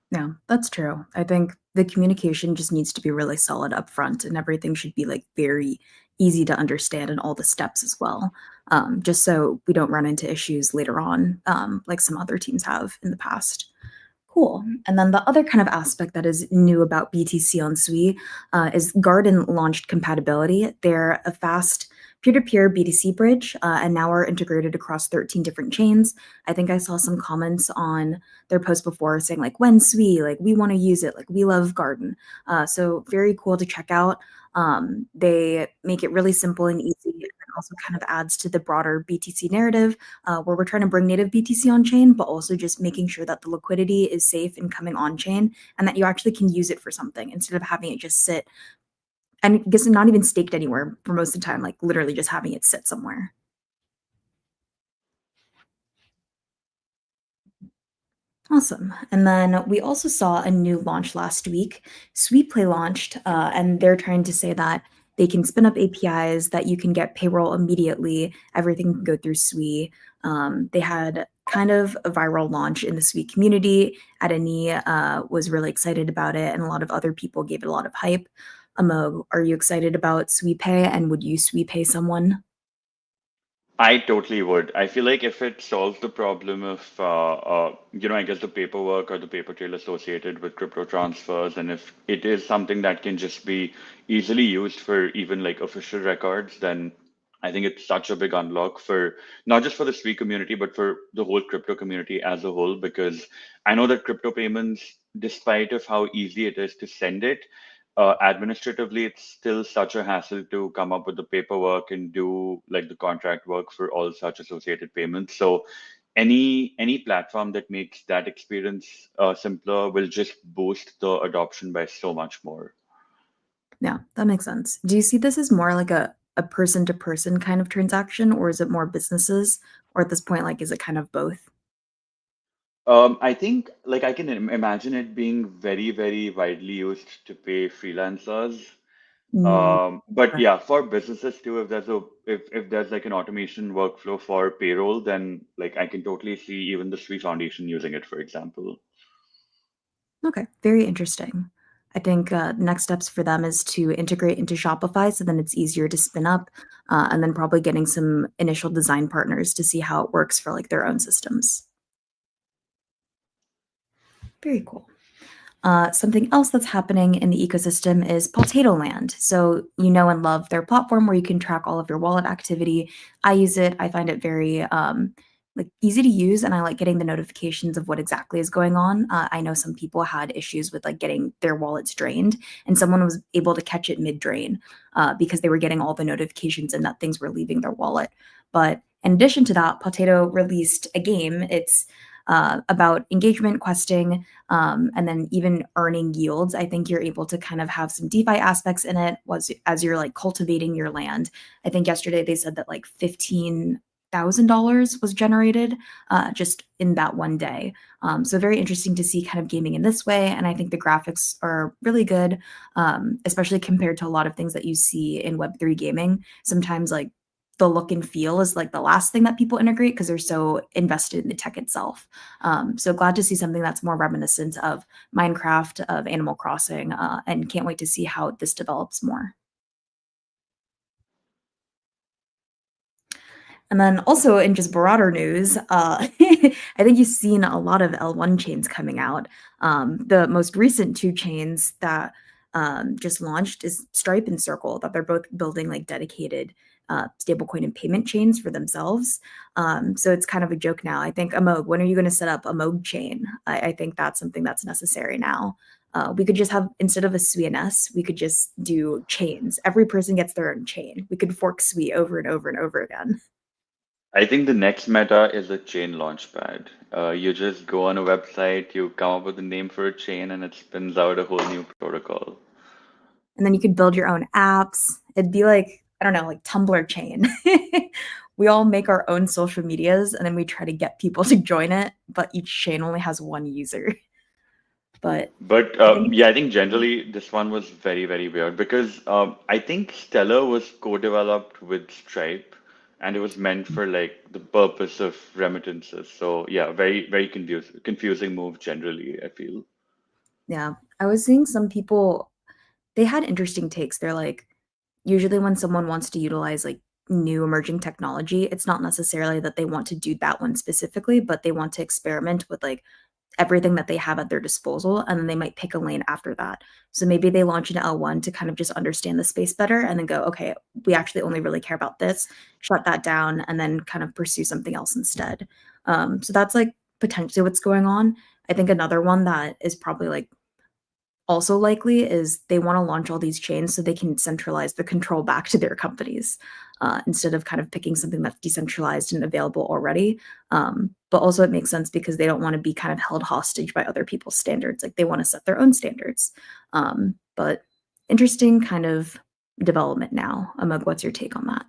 Yeah, that's true. I think the communication just needs to be really solid up front, and everything should be like very easy to understand and all the steps as well. Just so we don't run into issues later on, like some other teams have in the past. Cool. And then the other kind of aspect that is new about BTC on Sui is Garden launched compatibility. They're a fast peer-to-peer BTC bridge and now are integrated across 13 different chains. I think I saw some comments on their post before saying like, when Sui, like we want to use it, like we love Garden. So very cool to check out. They make it really simple and easy, and also kind of adds to the broader BTC narrative where we're trying to bring native BTC on chain, but also just making sure that the liquidity is safe and coming on chain and that you actually can use it for something instead of having it just sit and I guess not even staked anywhere for most of the time, like literally just having it sit somewhere. Awesome. And then we also saw a new launch last week. SweetPlay launched, and they're trying to say that they can spin up APIs, that you can get payroll immediately. Everything can go through Sui. They had kind of a viral launch in the Sui community. Adani was really excited about it, and a lot of other people gave it a lot of hype. Amog, are you excited about SweetPay, and would you SweetPay someone? I totally would. I feel like if it solves the problem of, I guess the paperwork or the paper trail associated with crypto transfers, and if it is something that can just be easily used for even like official records, then I think it's such a big unlock for not just for the Sui community, but for the whole crypto community as a whole. Because I know that crypto payments, despite of how easy it is to send it, administratively, it's still such a hassle to come up with the paperwork and do like the contract work for all such associated payments. So any platform that makes that experience simpler will just boost the adoption by so much more. Yeah, that makes sense. Do you see this as more like a person-to-person kind of transaction, or is it more businesses? Or at this point, like, is it kind of both? I think like I can imagine it being very, very widely used to pay freelancers. Mm, But yeah, for businesses too, if there's like an automation workflow for payroll, then like I can totally see even the Sui Foundation using it, for example. okay, very interesting. I think next steps for them is to integrate into Shopify so then it's easier to spin up, and then probably getting some initial design partners to see how it works for like their own systems. Very cool. Something else that's happening in the ecosystem is Potato Land. So you know and love their platform where you can track all of your wallet activity. I use it. I find it very like easy to use, and I like getting the notifications of what exactly is going on. I know some people had issues with like getting their wallets drained, and someone was able to catch it mid drain because they were getting all the notifications and that things were leaving their wallet. But in addition to that, Potato released a game. It's about engagement questing and then even earning yields. I think you're able to kind of have some DeFi aspects in it was as you're like cultivating your land. I think yesterday they said that like $15,000 was generated just in that one day. So very interesting to see kind of gaming in this way. And I think the graphics are really good, especially compared to a lot of things that you see in Web3 gaming. Sometimes like the look and feel is like the last thing that people integrate because they're so invested in the tech itself. So glad to see something that's more reminiscent of Minecraft, of Animal Crossing, and can't wait to see how this develops more. And then also in just broader news, I think you've seen a lot of L1 chains coming out. The most recent two chains that just launched is Stripe and Circle, that they're both building like dedicated stablecoin and payment chains for themselves. So it's kind of a joke now. I think Amog, when are you going to set up a Moog chain? I think that's something that's necessary now. We could just have, instead of a SWI and S, we could just do chains. Every person gets their own chain. We could fork SWI over and over and over again. I think the next meta is a chain launchpad. You just go on a website, you come up with a name for a chain, and it spins out a whole new protocol. And then you could build your own apps. It'd be like, I don't know, like Tumblr chain. We all make our own social medias and then we try to get people to join it, but each chain only has one user. But yeah, I think generally this one was very, very weird because I think Stellar was co-developed with Stripe and it was meant for like the purpose of remittances. So yeah, very, very confusing move generally, I feel. yeah, I was seeing some people, they had interesting takes. They're like, usually when someone wants to utilize like new emerging technology, it's not necessarily that they want to do that one specifically, but they want to experiment with like everything that they have at their disposal, and then they might pick a lane after that. So maybe they launch an L1 to kind of just understand the space better and then go, okay, we actually only really care about this, shut that down, and then kind of pursue something else instead. So that's like potentially what's going on. I think another one that is probably like also likely is they want to launch all these chains so they can centralize the control back to their companies instead of kind of picking something that's decentralized and available already. But also it makes sense because they don't want to be kind of held hostage by other people's standards. Like they want to set their own standards. But interesting kind of development now. Amog, what's your take on that?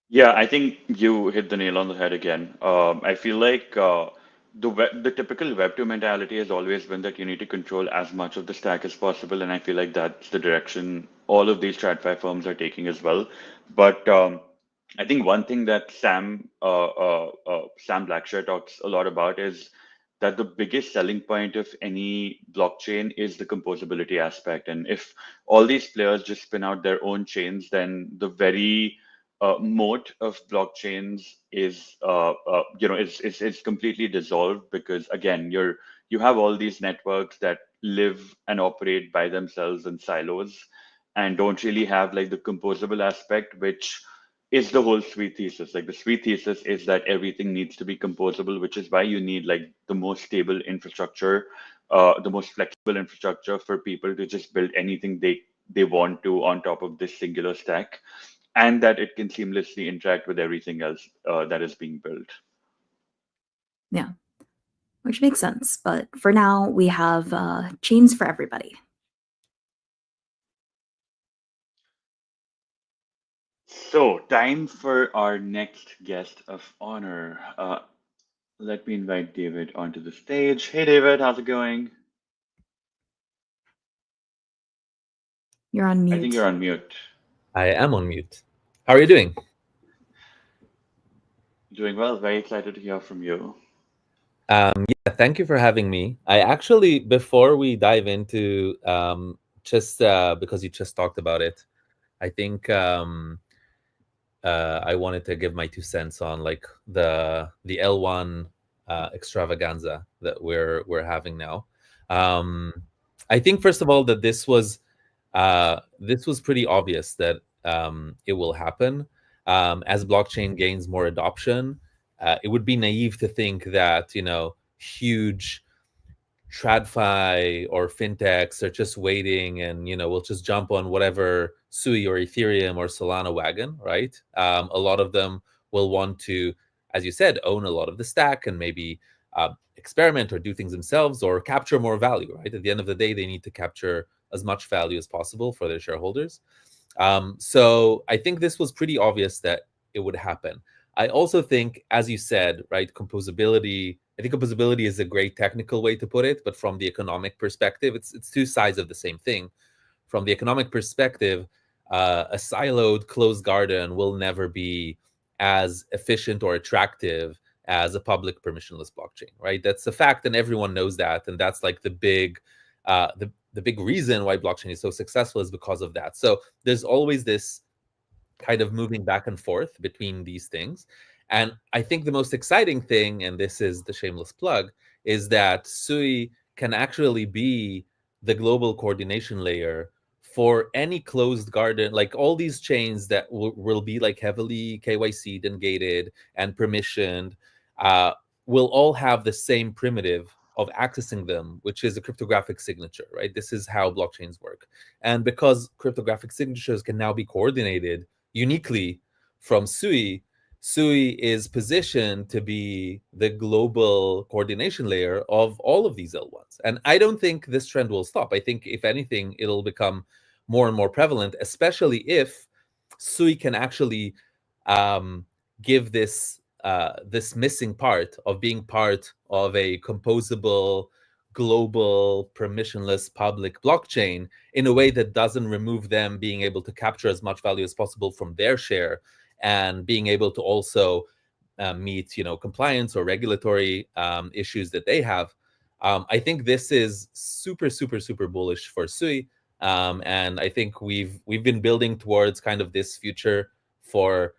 Yeah, I think you hit the nail on the head again. I feel like the typical Web2 mentality has always been that you need to control as much of the stack as possible, and I feel like that's the direction all of these TradFi firms are taking as well. But I think one thing that Sam Blackshear talks a lot about is that the biggest selling point of any blockchain is the composability aspect. And if all these players just spin out their own chains, then the very moat of blockchains is it's completely dissolved because again you have all these networks that live and operate by themselves in silos and don't really have like the composable aspect, which is the whole SWI thesis. Like the SWI thesis is that everything needs to be composable, which is why you need like the most stable infrastructure, the most flexible infrastructure for people to just build anything they want to on top of this singular stack, and that it can seamlessly interact with everything else that is being built. Yeah, which makes sense. But for now, we have chains for everybody. So time for our next guest of honor. Let me invite David onto the stage. Hey, David, how's it going? You're on mute. I think you're on mute. I am on mute. How are you doing? Doing well. Very excited to hear from you. Yeah, thank you for having me. I actually, before we dive into just because you just talked about it, I think I wanted to give my 2 cents on like the L1 extravaganza that we're having now. I think first of all that this was pretty obvious that it will happen as blockchain gains more adoption. It would be naive to think that huge TradFi or fintechs are just waiting and we'll just jump on whatever SUI or Ethereum or Solana wagon, right? A lot of them will want to, as you said, own a lot of the stack and maybe experiment or do things themselves or capture more value, right? At the end of the day, they need to capture as much value as possible for their shareholders. So I think this was pretty obvious that it would happen. I also think, as you said, right, composability, I think composability is a great technical way to put it, but from the economic perspective, it's two sides of the same thing. From the economic perspective, a siloed closed garden will never be as efficient or attractive as a public permissionless blockchain, right? That's a fact, and everyone knows that, and that's like the big reason why blockchain is so successful is because of that. So there's always this kind of moving back and forth between these things. And I think the most exciting thing, and this is the shameless plug, is that SUI can actually be the global coordination layer for any closed garden, like all these chains that will be like heavily KYC'd and gated and permissioned, will all have the same primitive of accessing them, which is a cryptographic signature, right? This is how blockchains work. And because cryptographic signatures can now be coordinated uniquely from Sui, Sui is positioned to be the global coordination layer of all of these L1s. And I don't think this trend will stop. I think, if anything, it'll become more and more prevalent, especially if Sui can actually give this this missing part of being part of a composable, global, permissionless public blockchain in a way that doesn't remove them being able to capture as much value as possible from their share, and being able to also meet, compliance or regulatory issues that they have. I think this is super, super, super bullish for Sui, and I think we've been building towards kind of this future for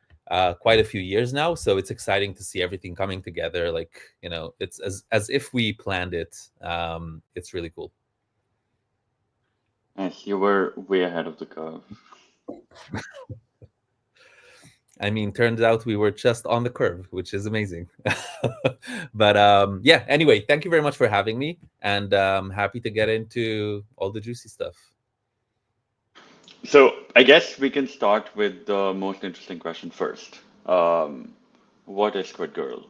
quite a few years now. So it's exciting to see everything coming together. Like, it's as if we planned it. It's really cool. Yes, you were way ahead of the curve. I mean, turns out we were just on the curve, which is amazing. But yeah, anyway, thank you very much for having me, and happy to get into all the juicy stuff. So I guess we can start with the most interesting question first. What is Squid Girl?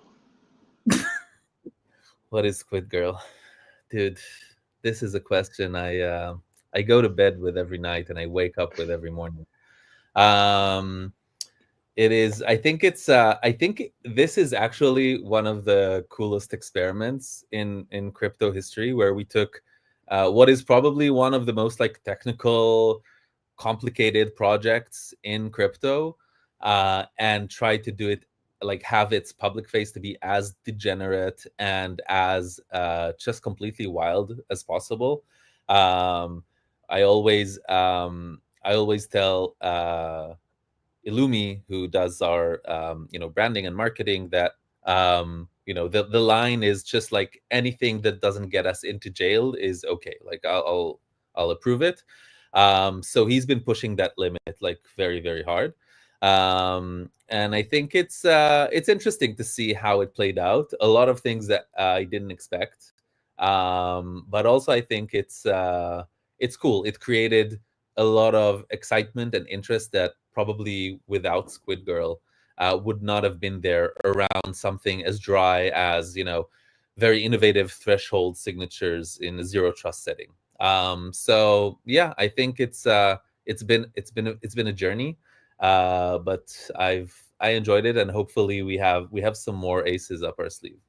What is Squid Girl? Dude, this is a question I go to bed with every night and I wake up with every morning. It is, I think this is actually one of the coolest experiments in crypto history, where we took what is probably one of the most like technical, complicated projects in crypto, and tried to do it, like have its public face to be as degenerate and as just completely wild as possible. I always tell Illumi, who does our branding and marketing, that the line is just like, anything that doesn't get us into jail is okay. Like I'll approve it. So he's been pushing that limit like very, very hard. And I think it's interesting to see how it played out. A lot of things that I didn't expect, but also I think it's cool. It created a lot of excitement and interest that probably without Squid Girl would not have been there around something as dry as very innovative threshold signatures in a zero trust setting. So yeah, I think it's been a journey, but I enjoyed it, and hopefully we have some more aces up our sleeve.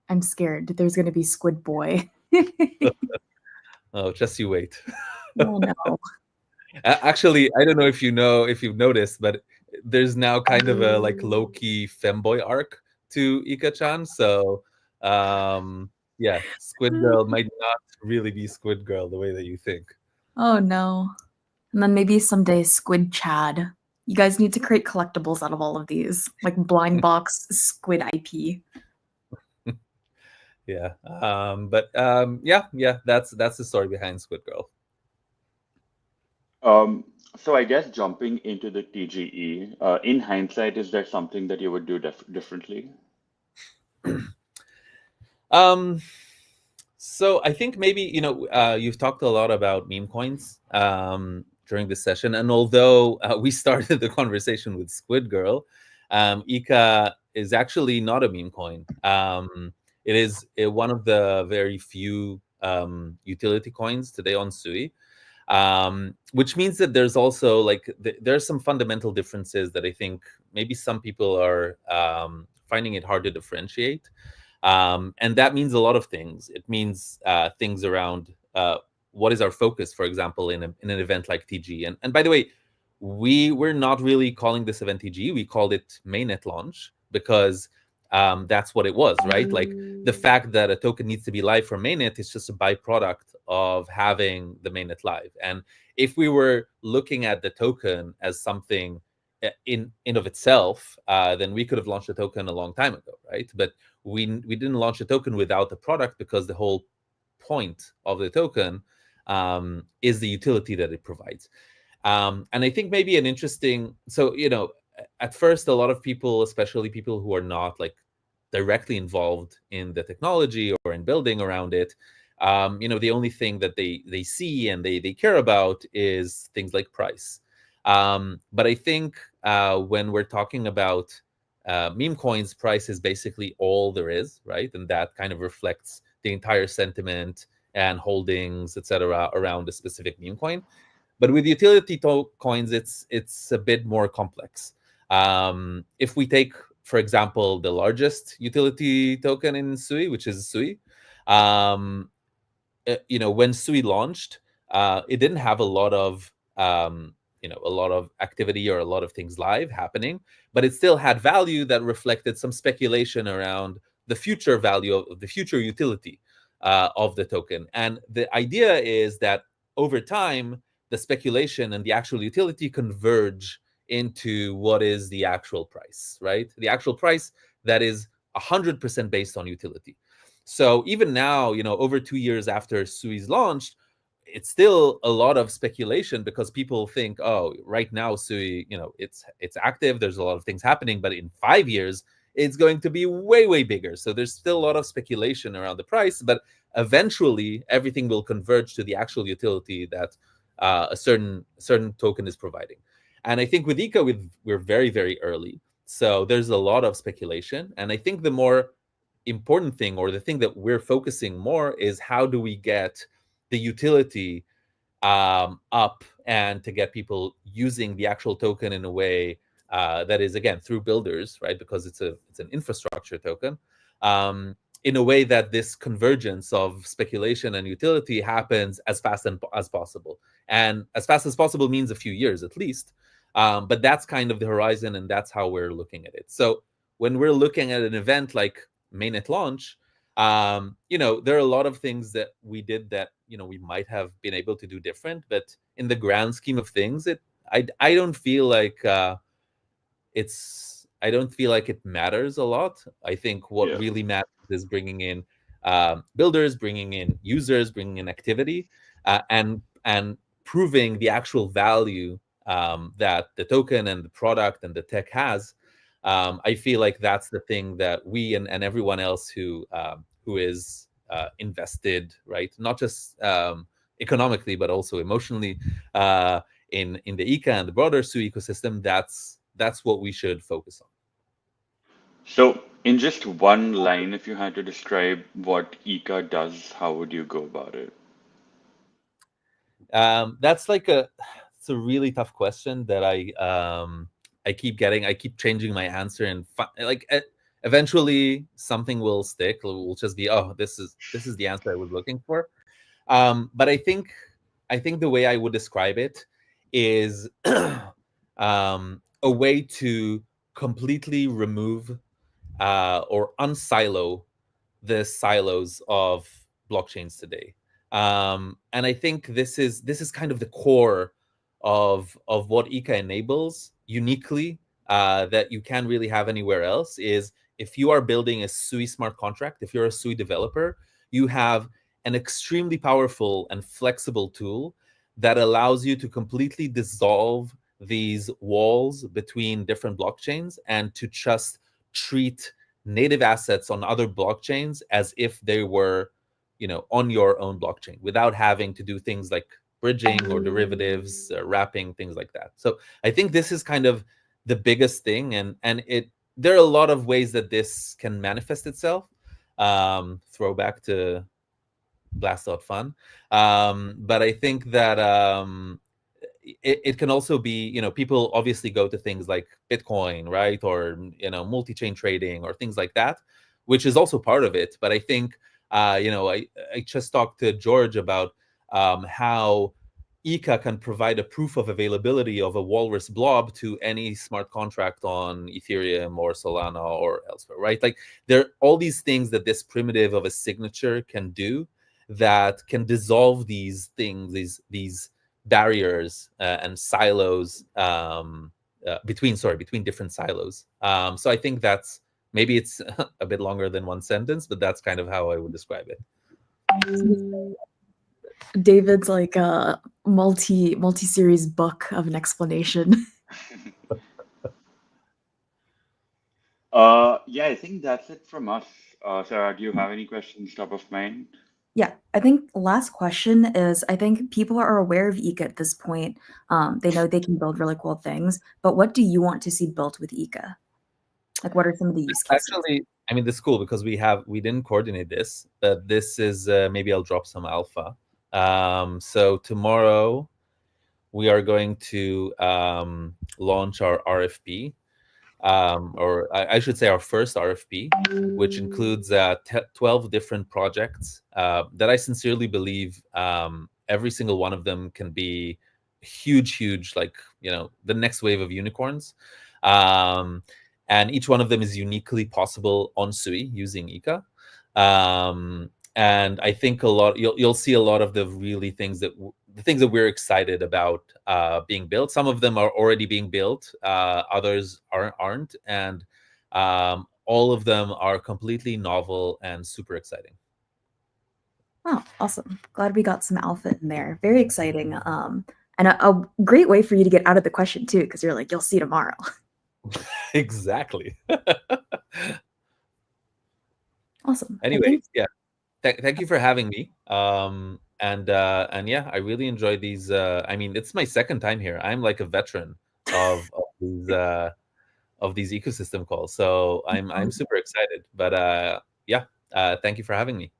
I'm scared. There's going to be Squid Boy. Oh, just you wait. Oh no. Actually, I don't know if you've noticed, but there's now kind of a like low-key femboy arc to Ika-chan. So yeah, Squid Girl might not really be Squid Girl the way that you think. Oh no. And then maybe someday Squid Chad. You guys need to create collectibles out of all of these, like blind box Squid IP. Yeah. But yeah, that's the story behind Squid Girl. So I guess jumping into the TGE, in hindsight, is there something that you would do differently? So I think maybe you've talked a lot about meme coins during this session, and although we started the conversation with Squid Girl, Ika is actually not a meme coin. It is one of the very few utility coins today on Sui. Which means that there's also like there's some fundamental differences that I think maybe some people are finding it hard to differentiate, and that means a lot of things. It means things around what is our focus, for example, in an event like TG. And by the way, we're not really calling this event TG. We called it mainnet launch because that's what it was, right? Like the fact that a token needs to be live for mainnet is just a byproduct of having the mainnet live. And if we were looking at the token as something in of itself, then we could have launched a token a long time ago, right? But we didn't launch a token without the product, because the whole point of the token is the utility that it provides. And I think maybe an interesting, so, at first, a lot of people, especially people who are not like directly involved in the technology or in building around it, the only thing that they see and they care about is things like price. But I think when we're talking about meme coins, price is basically all there is, right? And that kind of reflects the entire sentiment and holdings, etc., around a specific meme coin. But with utility coins, it's a bit more complex. If we take, for example, the largest utility token in Sui, which is Sui, when Sui launched, it didn't have a lot of activity or a lot of things live happening, but it still had value that reflected some speculation around the future value of the future utility of the token. And the idea is that over time, the speculation and the actual utility converge into what is the actual price, right? The actual price that is 100% based on utility. So even now, over 2 years after Sui's launched, it's still a lot of speculation because people think, oh, right now Sui, it's active. There's a lot of things happening, but in 5 years, it's going to be way, way bigger. So there's still a lot of speculation around the price, but eventually everything will converge to the actual utility that a certain token is providing. And I think with Ika, we're very, very early. So there's a lot of speculation. And I think the more important thing, or the thing that we're focusing more, is how do we get the utility up and to get people using the actual token in a way that is, again, through builders, right? Because it's an infrastructure token, in a way that this convergence of speculation and utility happens as fast as possible. And as fast as possible means a few years at least. But that's kind of the horizon, and that's how we're looking at it. So when we're looking at an event like mainnet launch, there are a lot of things that we did that we might have been able to do different, but in the grand scheme of things, I don't feel like it matters a lot. I think what really matters is bringing in builders, bringing in users, bringing in activity, and proving the actual value that the token and the product and the tech has. I feel like that's the thing that we and everyone else who is invested, right, not just economically but also emotionally in the Ika and the broader Sui ecosystem, that's what we should focus on. So in just one line, if you had to describe what Ika does, how would you go about it? That's it's a really tough question that I keep getting. I keep changing my answer, and eventually something will stick. We'll just be, oh, this is the answer I was looking for. But I think the way I would describe it is a way to completely remove or unsilo the silos of blockchains today. And I think this is kind of the core of what Ika enables uniquely, that you can't really have anywhere else. Is if you are building a Sui smart contract, if you're a Sui developer, you have an extremely powerful and flexible tool that allows you to completely dissolve these walls between different blockchains and to just treat native assets on other blockchains as if they were, on your own blockchain, without having to do things like bridging or derivatives, wrapping, things like that. So I think this is kind of the biggest thing, and there are a lot of ways that this can manifest itself. Throwback to Blast.fun. But I think that it can also be, people obviously go to things like Bitcoin, right? Or, multi-chain trading or things like that, which is also part of it. But I think, I just talked to George about how Ika can provide a proof of availability of a walrus blob to any smart contract on Ethereum or Solana or elsewhere, right? Like, there are all these things that this primitive of a signature can do that can dissolve these things, these barriers and silos between different silos. So I think that's, maybe it's a bit longer than one sentence, but that's kind of how I would describe it. David's like a multi-series book of an explanation. Yeah, I think that's it from us. Sarah, do you have any questions top of mind? Yeah, I think last question is, I think people are aware of Ika at this point. They know they can build really cool things, but what do you want to see built with Ika? Like, what are some of the use cases? Actually, I mean, this is cool because we didn't coordinate this, but this is maybe I'll drop some alpha. So tomorrow we are going to launch our RFP, or I should say our first RFP, which includes 12 different projects that I sincerely believe every single one of them can be huge, like, the next wave of unicorns. And each one of them is uniquely possible on Sui using Ika. And I think you'll see a lot of the really things that we're excited about being built. Some of them are already being built, others aren't, and all of them are completely novel and super exciting. Oh, awesome. Glad we got some alpha in there. Very exciting. And a great way for you to get out of the question too, because you're like, you'll see tomorrow. Exactly. Awesome. Anyway, yeah. Thank you for having me. And yeah, I really enjoy these. I mean, it's my second time here. I'm like a veteran of these ecosystem calls, so I'm super excited. But yeah, thank you for having me.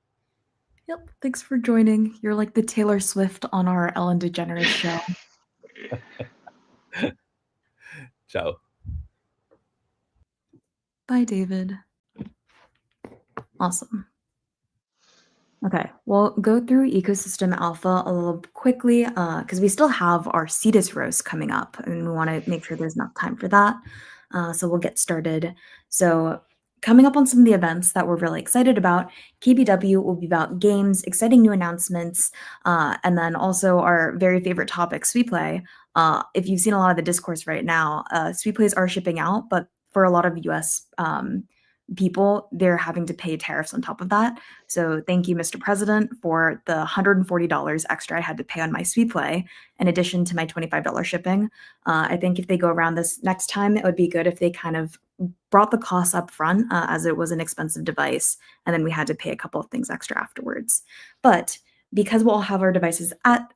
Yep. Thanks for joining. You're like the Taylor Swift on our Ellen DeGeneres show. Ciao. Bye, David. Awesome. Okay, we'll go through Ecosystem Alpha a little quickly because we still have our Cetus roast coming up, and we want to make sure there's enough time for that. So we'll get started. So coming up on some of the events that we're really excited about, KBW will be about games, exciting new announcements, and then also our very favorite topic, SweetPlay. If you've seen a lot of the discourse right now, SweetPlays are shipping out, but for a lot of US people, they're having to pay tariffs on top of that. So thank you, Mr. President, for the $140 extra I had to pay on my SweetPlay, in addition to my $25 shipping. I think if they go around this next time, it would be good if they kind of brought the costs up front, as it was an expensive device, and then we had to pay a couple of things extra afterwards. But because we'll have our devices at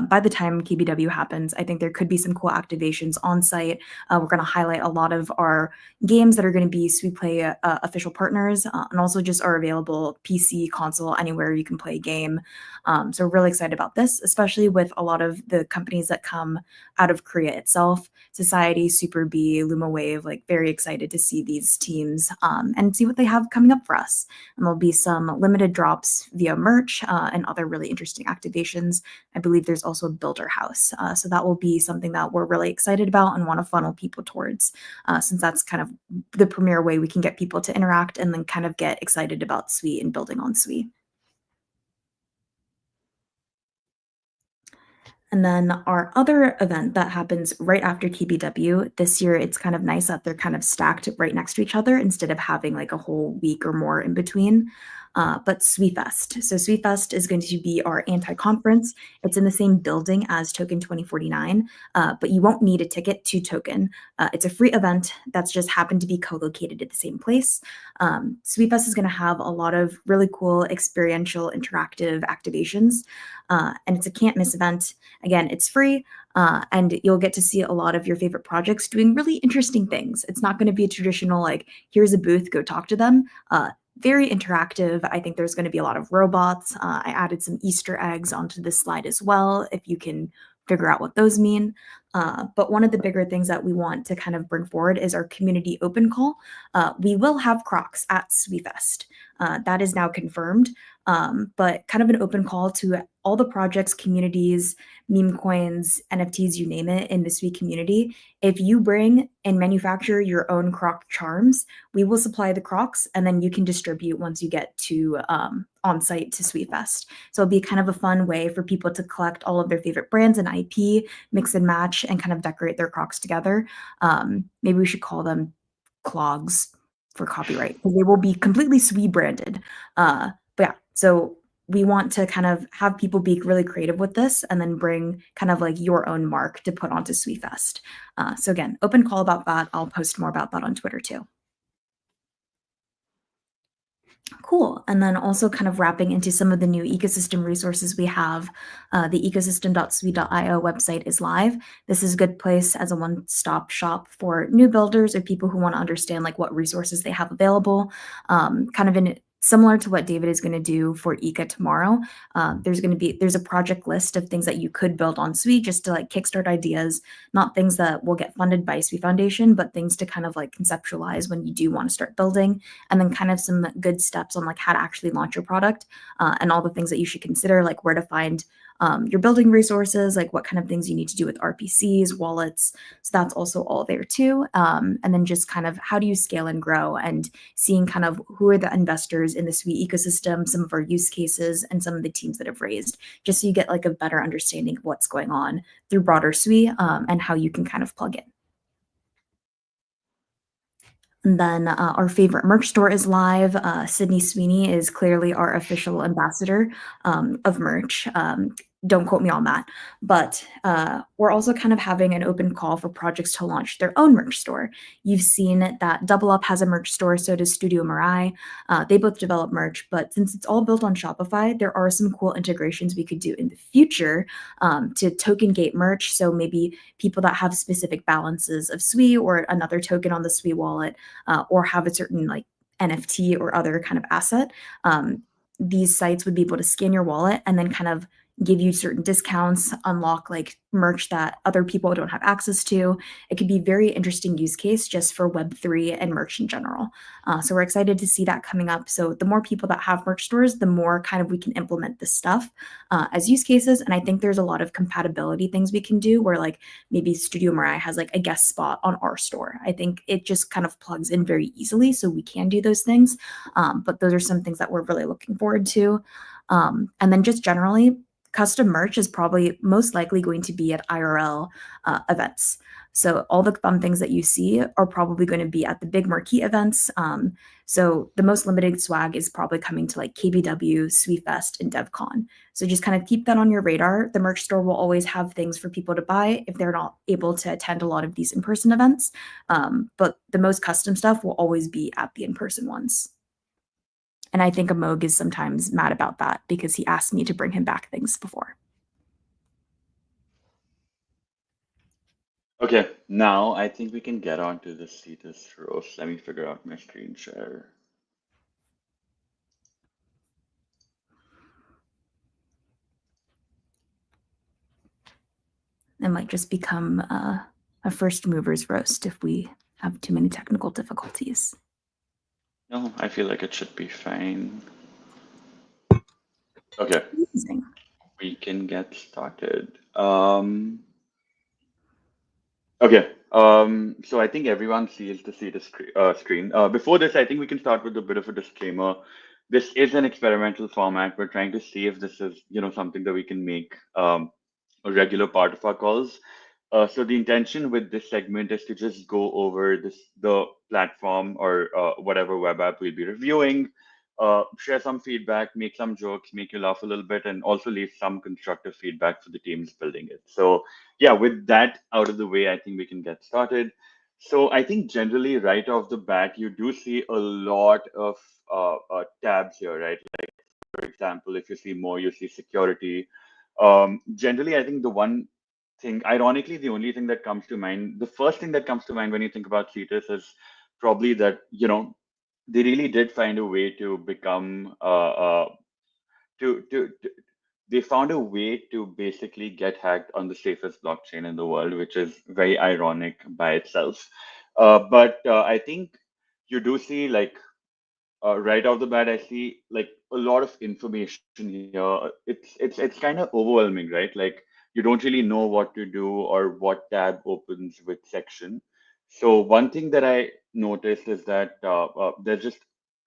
by the time KBW happens, I think there could be some cool activations on site. We're going to highlight a lot of our games that are going to be SweetPlay official partners, and also just are available PC, console, anywhere you can play a game. So we're really excited about this, especially with a lot of the companies that come out of Korea itself. Society, Super B, LumaWave, like very excited to see these teams and see what they have coming up for us. And there'll be some limited drops via merch and other really interesting activations. I believe there's also a builder house. So that will be something that we're really excited about and want to funnel people towards, since that's kind of the premier way we can get people to interact and then kind of get excited about Sui and building on Sui. And then our other event that happens right after KBW, this year it's kind of nice that they're kind of stacked right next to each other instead of having like a whole week or more in between. But SweetFest. So SweetFest is going to be our anti-conference. It's in the same building as Token 2049, but you won't need a ticket to Token. It's a free event that's just happened to be co-located at the same place. SweetFest is going to have a lot of really cool experiential interactive activations, and it's a can't miss event. Again, it's free. And you'll get to see a lot of your favorite projects doing really interesting things. It's not going to be a traditional, like, here's a booth, go talk to them. Very interactive. I think there's going to be a lot of robots. I added some Easter eggs onto this slide as well, if you can figure out what those mean. But one of the bigger things that we want to kind of bring forward is our community open call. We will have Crocs at SweetFest. That is now confirmed, but kind of an open call to all the projects, communities, meme coins, NFTs, you name it, in the Sui community. If you bring and manufacture your own Croc charms, we will supply the Crocs, and then you can distribute once you get to on site to SweetFest. So it'll be kind of a fun way for people to collect all of their favorite brands and IP, mix and match, and kind of decorate their Crocs together. Maybe we should call them clogs for copyright, because they will be completely Sui branded. But yeah, so we want to kind of have people be really creative with this and then bring kind of like your own mark to put onto SweFest. So again, open call about that. I'll post more about that on Twitter too. Cool. And then also kind of wrapping into some of the new ecosystem resources we have, the ecosystem.sui.io website is live. This is a good place as a one-stop shop for new builders or people who want to understand like what resources they have available, kind of in similar to what David is going to do for Eka tomorrow. There's a project list of things that you could build on Sui just to like kickstart ideas, not things that will get funded by Sui Foundation, but things to kind of like conceptualize when you do want to start building, and then kind of some good steps on like how to actually launch your product, and all the things that you should consider, like where to find your building resources, like what kind of things you need to do with RPCs, wallets. So that's also all there too. And then just kind of how do you scale and grow, and seeing kind of who are the investors in the Sui ecosystem, some of our use cases, and some of the teams that have raised, just so you get like a better understanding of what's going on through broader Sui, and how you can kind of plug in. And then our favorite merch store is live. Sydney Sweeney is clearly our official ambassador of merch. Don't quote me on that. But we're also kind of having an open call for projects to launch their own merch store. You've seen that Double Up has a merch store, so does Studio Mirai. They both develop merch, but since it's all built on Shopify, there are some cool integrations we could do in the future to token gate merch. So maybe people that have specific balances of Sui or another token on the Sui wallet, or have a certain like NFT or other kind of asset, these sites would be able to scan your wallet and then kind of give you certain discounts, unlock like merch that other people don't have access to. It could be a very interesting use case just for Web3 and merch in general. So we're excited to see that coming up. So the more people that have merch stores, the more kind of we can implement this stuff as use cases. And I think there's a lot of compatibility things we can do where like maybe Studio Mirai has like a guest spot on our store. I think it just kind of plugs in very easily. So we can do those things. But those are some things that we're really looking forward to. And then just generally, custom merch is probably most likely going to be at IRL events. So all the fun things that you see are probably going to be at the big marquee events. So the most limited swag is probably coming to like KBW, SweFest, and DevCon. So just kind of keep that on your radar. The merch store will always have things for people to buy if they're not able to attend a lot of these in-person events. But the most custom stuff will always be at the in-person ones. And I think Amog is sometimes mad about that because he asked me to bring him back things before. Okay, now I think we can get on to the Cetus roast. Let me figure out my screen share. It might just become a first mover's roast if we have too many technical difficulties. No, I feel like it should be fine. Okay, Amazing. we can get started. Okay, so I think everyone sees the Cetus screen. Before this, I think we can start with a bit of a disclaimer. This is an experimental format. We're trying to see if this is, something that we can make a regular part of our calls. So the intention with this segment is to just go over the platform or whatever web app we'll be reviewing, share some feedback, make some jokes, make you laugh a little bit, and also leave some constructive feedback for the teams building it. So yeah, with that out of the way, I think we can get started. So I think generally right off the bat, you do see a lot of tabs here, right? Like for example, if you see more, you see security. Generally, I think the one thing, ironically, the only thing that comes to mind, the first thing that comes to mind when you think about Cetus is probably that, they really did find a way to become, they found a way to basically get hacked on the safest blockchain in the world, which is very ironic by itself. But I think you do see like, right off the bat, I see like a lot of information here. It's kind of overwhelming, right? Like you don't really know what to do or what tab opens which section. So one thing that I noticed is that there's just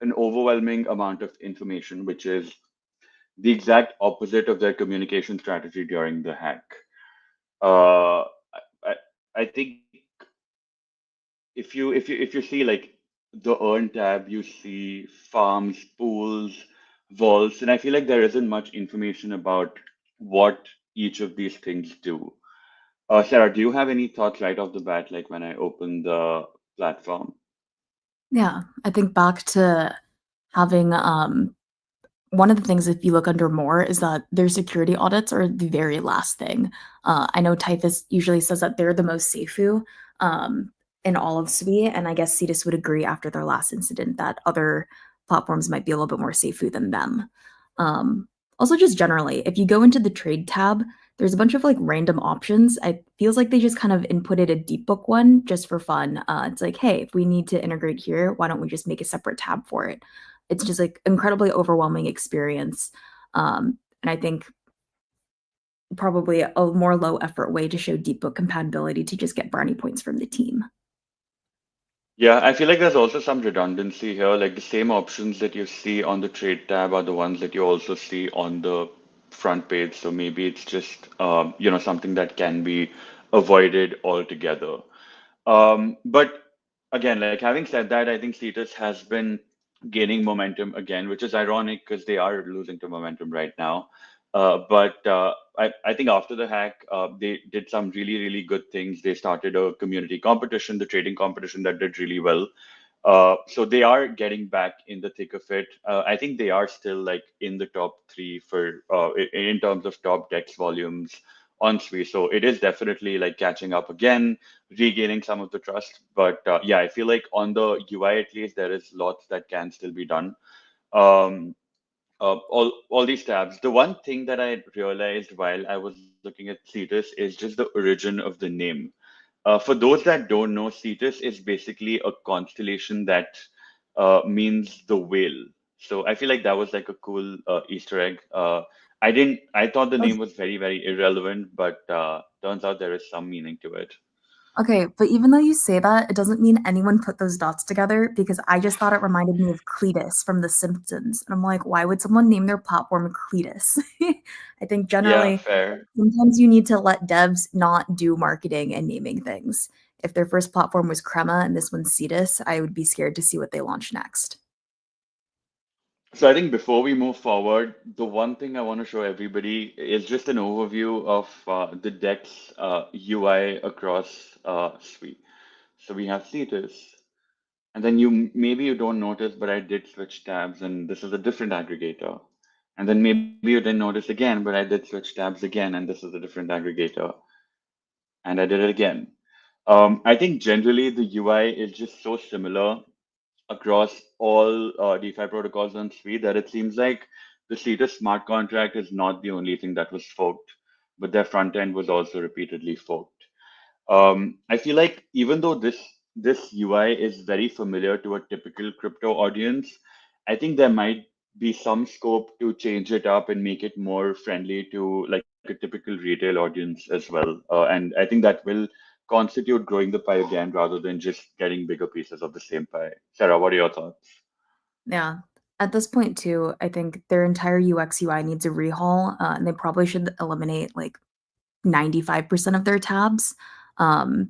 an overwhelming amount of information, which is the exact opposite of their communication strategy during the hack. Uh, I think if you see like the earn tab, you see farms, pools, vaults, and I feel like there isn't much information about what each of these things do. Sarah, do you have any thoughts right off the bat, like when I open the platform? Yeah, I think back to having one of the things if you look under more is that their security audits are the very last thing. I know Typhus usually says that they're the most SAFU in all of SWE, and I guess Cetus would agree after their last incident that other platforms might be a little bit more SAFU than them. Um, Also, just generally, if you go into the trade tab, there's a bunch of like random options. It feels like they just kind of inputted a deep book one just for fun. It's like, hey, if we need to integrate here, why don't we just make a separate tab for it? It's just like incredibly overwhelming experience. And I think probably a more low effort way to show deep book compatibility to just get brownie points from the team. Yeah, I feel like there's also some redundancy here. Like the same options that you see on the trade tab are the ones that you also see on the front page. So maybe it's just something that can be avoided altogether. But again, like having said that, I think Cetus has been gaining momentum again, which is ironic because they are losing to momentum right now. But I think after the hack, they did some really, really good things. They started a community competition, the trading competition that did really well. So they are getting back in the thick of it. I think they are still like in the top three for in terms of top DEX volumes on SWE. So it is definitely like catching up again, regaining some of the trust. But yeah, I feel like on the UI at least there is lots that can still be done. Um, all these tabs. The one thing that I realized while I was looking at Cetus is just the origin of the name. For those that don't know, Cetus is basically a constellation that means the whale. So I feel like that was like a cool Easter egg. I thought the name was very, very irrelevant, but turns out there is some meaning to it. Okay, but even though you say that, it doesn't mean anyone put those dots together because I just thought it reminded me of Cletus from The Simpsons. And I'm like, why would someone name their platform Cletus? I think Yeah, generally, fair. sometimes you need to let devs not do marketing and naming things. If their first platform was Crema and this one's Cetus, I would be scared to see what they launch next. So I think before we move forward, the one thing I want to show everybody is just an overview of the DEX UI across SWE. So we have Cetus, and then maybe you don't notice, but I did switch tabs, and this is a different aggregator. And then maybe you didn't notice again, but I did switch tabs again, and this is a different aggregator. And I did it again. I think generally the UI is just so similar across all DeFi protocols on SWE that it seems like the Cetus smart contract is not the only thing that was forked, but their front end was also repeatedly forked. I feel like even though this UI is very familiar to a typical crypto audience, I think there might be some scope to change it up and make it more friendly to like a typical retail audience as well. And I think that will constitute growing the pie again rather than just getting bigger pieces of the same pie. Sarah, what are your thoughts? Yeah. At this point, too, I think their entire UX UI needs a rehaul, and they probably should eliminate like 95% of their tabs. Um,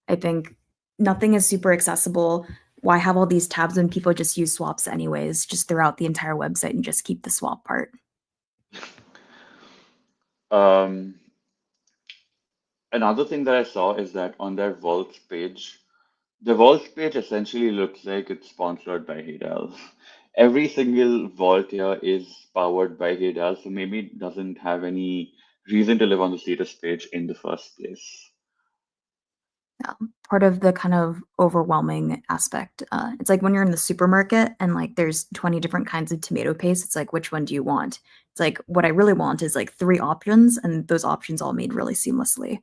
I think nothing is super accessible. Why have all these tabs when people just use swaps anyways? Just throughout the entire website and just keep the swap part. Um, Another thing that I saw is that on their vaults page, the vault page essentially looks like it's sponsored by Hidal. Every single vault here is powered by Hidal, so maybe it doesn't have any reason to live on the status page in the first place. Yeah, part of the kind of overwhelming aspect. It's like when you're in the supermarket and like there's 20 different kinds of tomato paste. It's like, which one do you want? It's like, what I really want is like 3 options, and those options all made really seamlessly.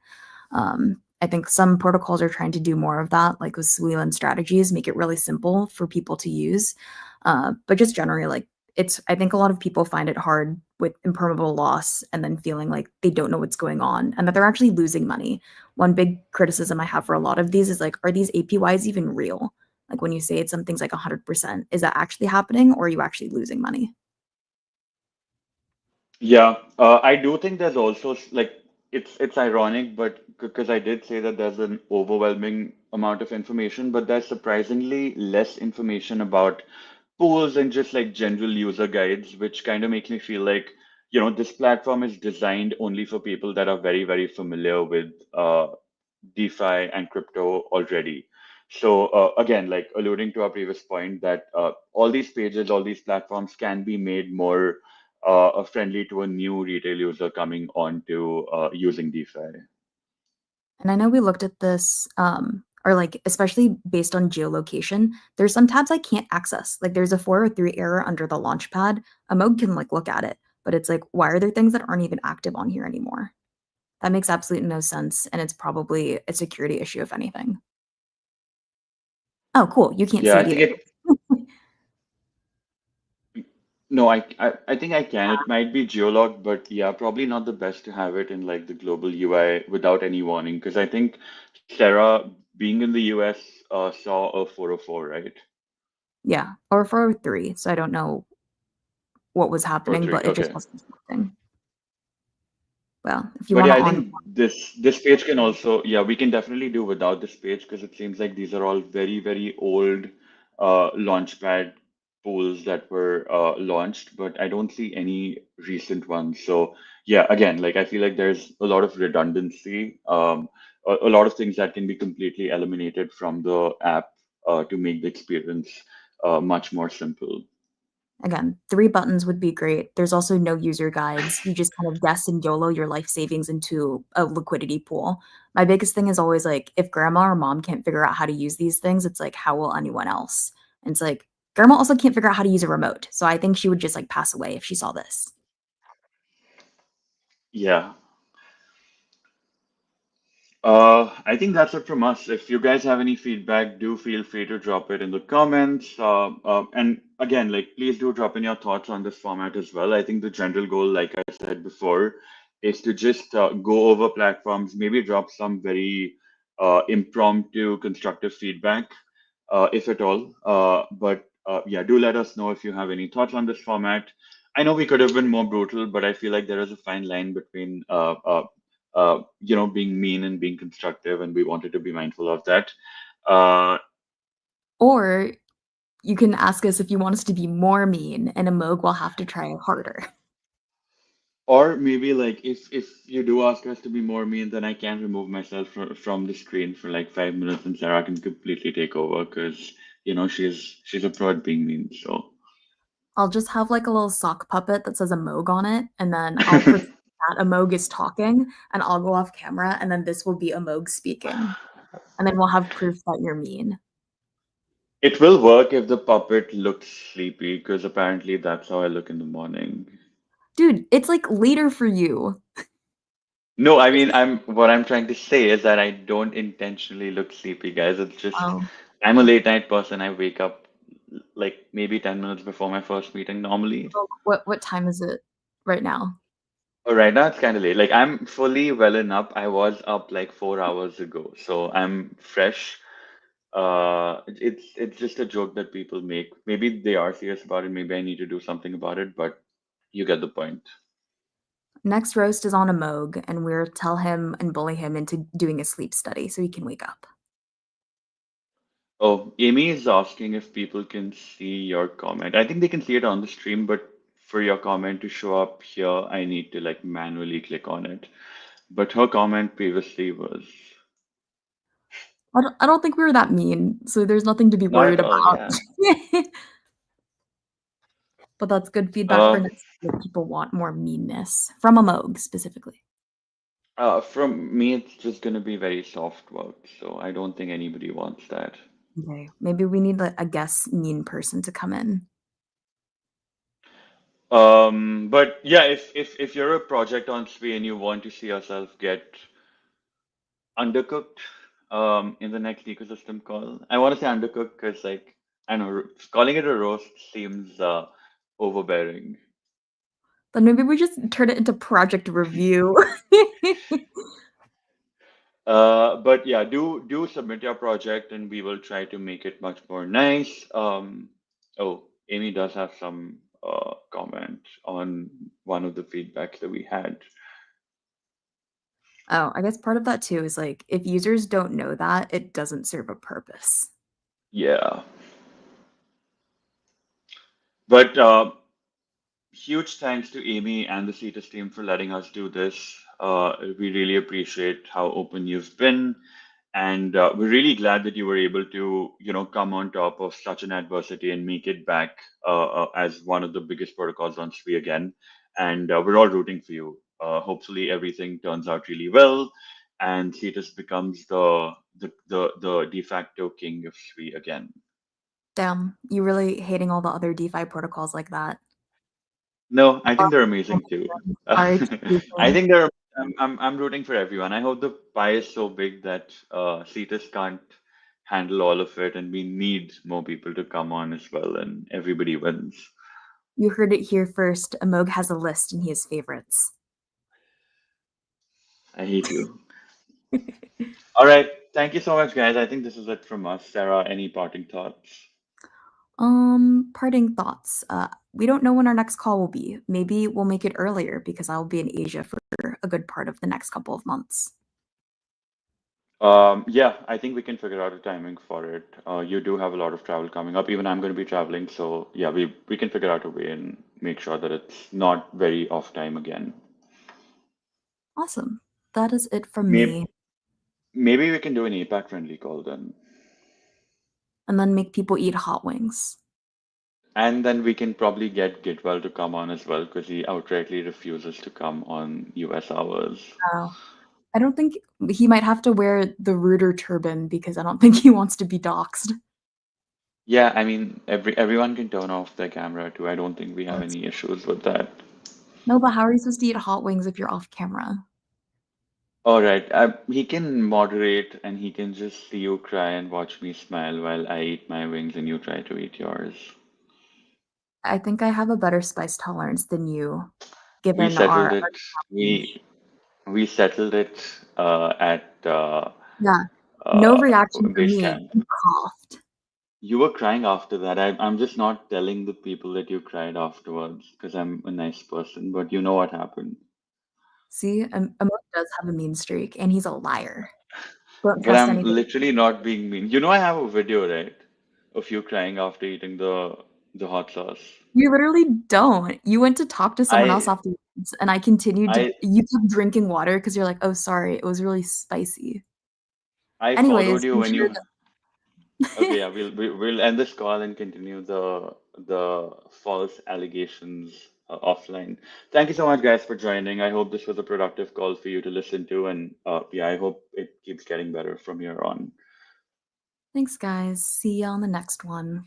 I think some protocols are trying to do more of that, like with Sweeland strategies, make it really simple for people to use. But just generally, like I think a lot of people find it hard with impermeable loss and then feeling like they don't know what's going on and that they're actually losing money. One big criticism I have for a lot of these is like, are these APYs even real? Like when you say it's something's like 100%, is that actually happening or are you actually losing money? Yeah, I do think there's also like it's ironic, but because I did say that there's an overwhelming amount of information, but there's surprisingly less information about pools and just like general user guides, which kind of makes me feel like, this platform is designed only for people that are very, very familiar with DeFi and crypto already. So again, like alluding to our previous point, that all these pages, all these platforms can be made more friendly to a new retail user coming on to using DeFi. And I know we looked at this, or like especially based on geolocation, there's some tabs I can't access. Like there's a 403 error under the launchpad. A Moog can like look at it, but it's like, why are there things that aren't even active on here anymore? That makes absolutely no sense, and it's probably a security issue, if anything. Oh, cool. You can't Yeah, see I it think either. no, I think I can. It might be geologged, but yeah, probably not the best to have it in like the global UI without any warning, because I think Sarah, being in the US, saw a 404, right? Yeah, or 403. So I don't know what was happening, 403, but it just okay. wasn't working. Well, if you But want yeah, to I on, think this page can also, yeah, we can definitely do without this page because it seems like these are all very, very old Launchpad pools that were launched, but I don't see any recent ones. So yeah, again, like I feel like there's a lot of redundancy, a lot of things that can be completely eliminated from the app to make the experience much more simple. again, 3 buttons would be great. There's also no user guides. You just kind of guess and YOLO your life savings into a liquidity pool. My biggest thing is always like, if grandma or mom can't figure out how to use these things, it's like, how will anyone else? And it's like, grandma also can't figure out how to use a remote. So I think she would just like pass away if she saw this. Yeah. I think that's it from us. If you guys have any feedback, do feel free to drop it in the comments. And again, like please do drop in your thoughts on this format as well. I think the general goal, like I said before, is to just go over platforms, maybe drop some very impromptu, constructive feedback, if at all. But yeah, do let us know if you have any thoughts on this format. I know we could have been more brutal, but I feel like there is a fine line between being mean and being constructive, and we wanted to be mindful of that. Uh, Or you can ask us if you want us to be more mean, and a Moog will have to try harder. or maybe like if you do ask us to be more mean, then I can remove myself from the screen for like 5 minutes, and Sarah can completely take over because she's a pro at being mean. So I'll just have like a little sock puppet that says a Moog on it, and then I'll pretend that a Moog is talking, and I'll go off camera, and then this will be a Moog speaking. And then we'll have proof that you're mean. it will work if the puppet looks sleepy, because apparently that's how I look in the morning. Dude, it's like later for you. No, I mean, what I'm trying to say is that I don't intentionally look sleepy, guys. It's just Oh, I'm a late night person. I wake up like maybe 10 minutes before my first meeting normally. well, what time is it right now? But right now it's kind of late. Like I'm fully well and up. I was up like 4 hours ago, so I'm fresh. It's just a joke that people make. Maybe they are serious about it. Maybe I need to do something about it, but you get the point. Next roast is on a Moog, and we'll tell him and bully him into doing a sleep study so he can wake up. Oh, Amy is asking if people can see your comment. I think they can see it on the stream, but for your comment to show up here, I need to like manually click on it. But her comment previously was I don't think we were that mean, so there's nothing to be not worried at all, about. yeah. But that's good feedback for Uh, next year. People want more meanness from a Moog specifically. from me, it's just gonna be very soft work, so I don't think anybody wants that. Okay, maybe we need a guest mean person to come in. But yeah, if you're a project on Sui and you want to see yourself get undercooked, in the next ecosystem call, I want to say undercooked because like I know calling it a roast seems overbearing. Then maybe we just turn it into project review. But yeah, do submit your project and we will try to make it much more nice. Oh, Amy does have some comment on one of the feedbacks that we had. Oh, I guess part of that too is like if users don't know that, it doesn't serve a purpose. Yeah. But huge thanks to Amy and the Cetus team for letting us do this. We really appreciate how open you've been, and we're really glad that you were able to, come on top of such an adversity and make it back as one of the biggest protocols on SWE again. And we're all rooting for you. Hopefully, everything turns out really well, and Cetus becomes the de facto king of SWE again. Damn, you really hating all the other DeFi protocols like that. No, I think they're amazing too. Sorry, I think they're. I'm rooting for everyone. I hope the pie is so big that Cetus can't handle all of it, and we need more people to come on as well, and everybody wins. You heard it here first. Amog has a list and he has favorites. I hate you. All right, thank you so much, guys. I think this is it from us. Sarah, any parting thoughts? Parting thoughts. We don't know when our next call will be. Maybe we'll make it earlier because I'll be in Asia for a good part of the next couple of months. Yeah, I think we can figure out a timing for it. You do have a lot of travel coming up. Even I'm going to be traveling, so yeah, we can figure out a way and make sure that it's not very off time again. Awesome. That is it from me. Maybe we can do an APAC friendly call then. And then make people eat hot wings. And then we can probably get Gitwell to come on as well because he outrightly refuses to come on US hours. Oh. I don't think he might have to wear the Rooter turban because I don't think he wants to be doxxed. Yeah, I mean, everyone can turn off their camera too. I don't think we have any issues with that. No, but how are you supposed to eat hot wings if you're off camera? All right, he can moderate and he can just see you cry and watch me smile while I eat my wings and you try to eat yours. I think I have a better spice tolerance than you, given We settled our it. We settled it at yeah. No reaction from base me. camp. You coughed. You were crying after that. I'm just not telling the people that you cried afterwards because I'm a nice person, but you know what happened. See, Amok does have a mean streak, and he's a liar. Don't But trust I'm anything. literally not being mean. You know, I have a video, right, of you crying after eating the hot sauce. You literally don't. You went to talk to someone else I afterwards, and I continued to. I You kept drinking water because you're like, oh, sorry, it was really spicy. I Anyways, followed you make when sure you. Okay, yeah, we'll end this call and continue the false allegations offline. Thank you so much, guys, for joining. I hope this was a productive call for you to listen to, and yeah, I hope it keeps getting better from here on. Thanks, guys. See you on the next one.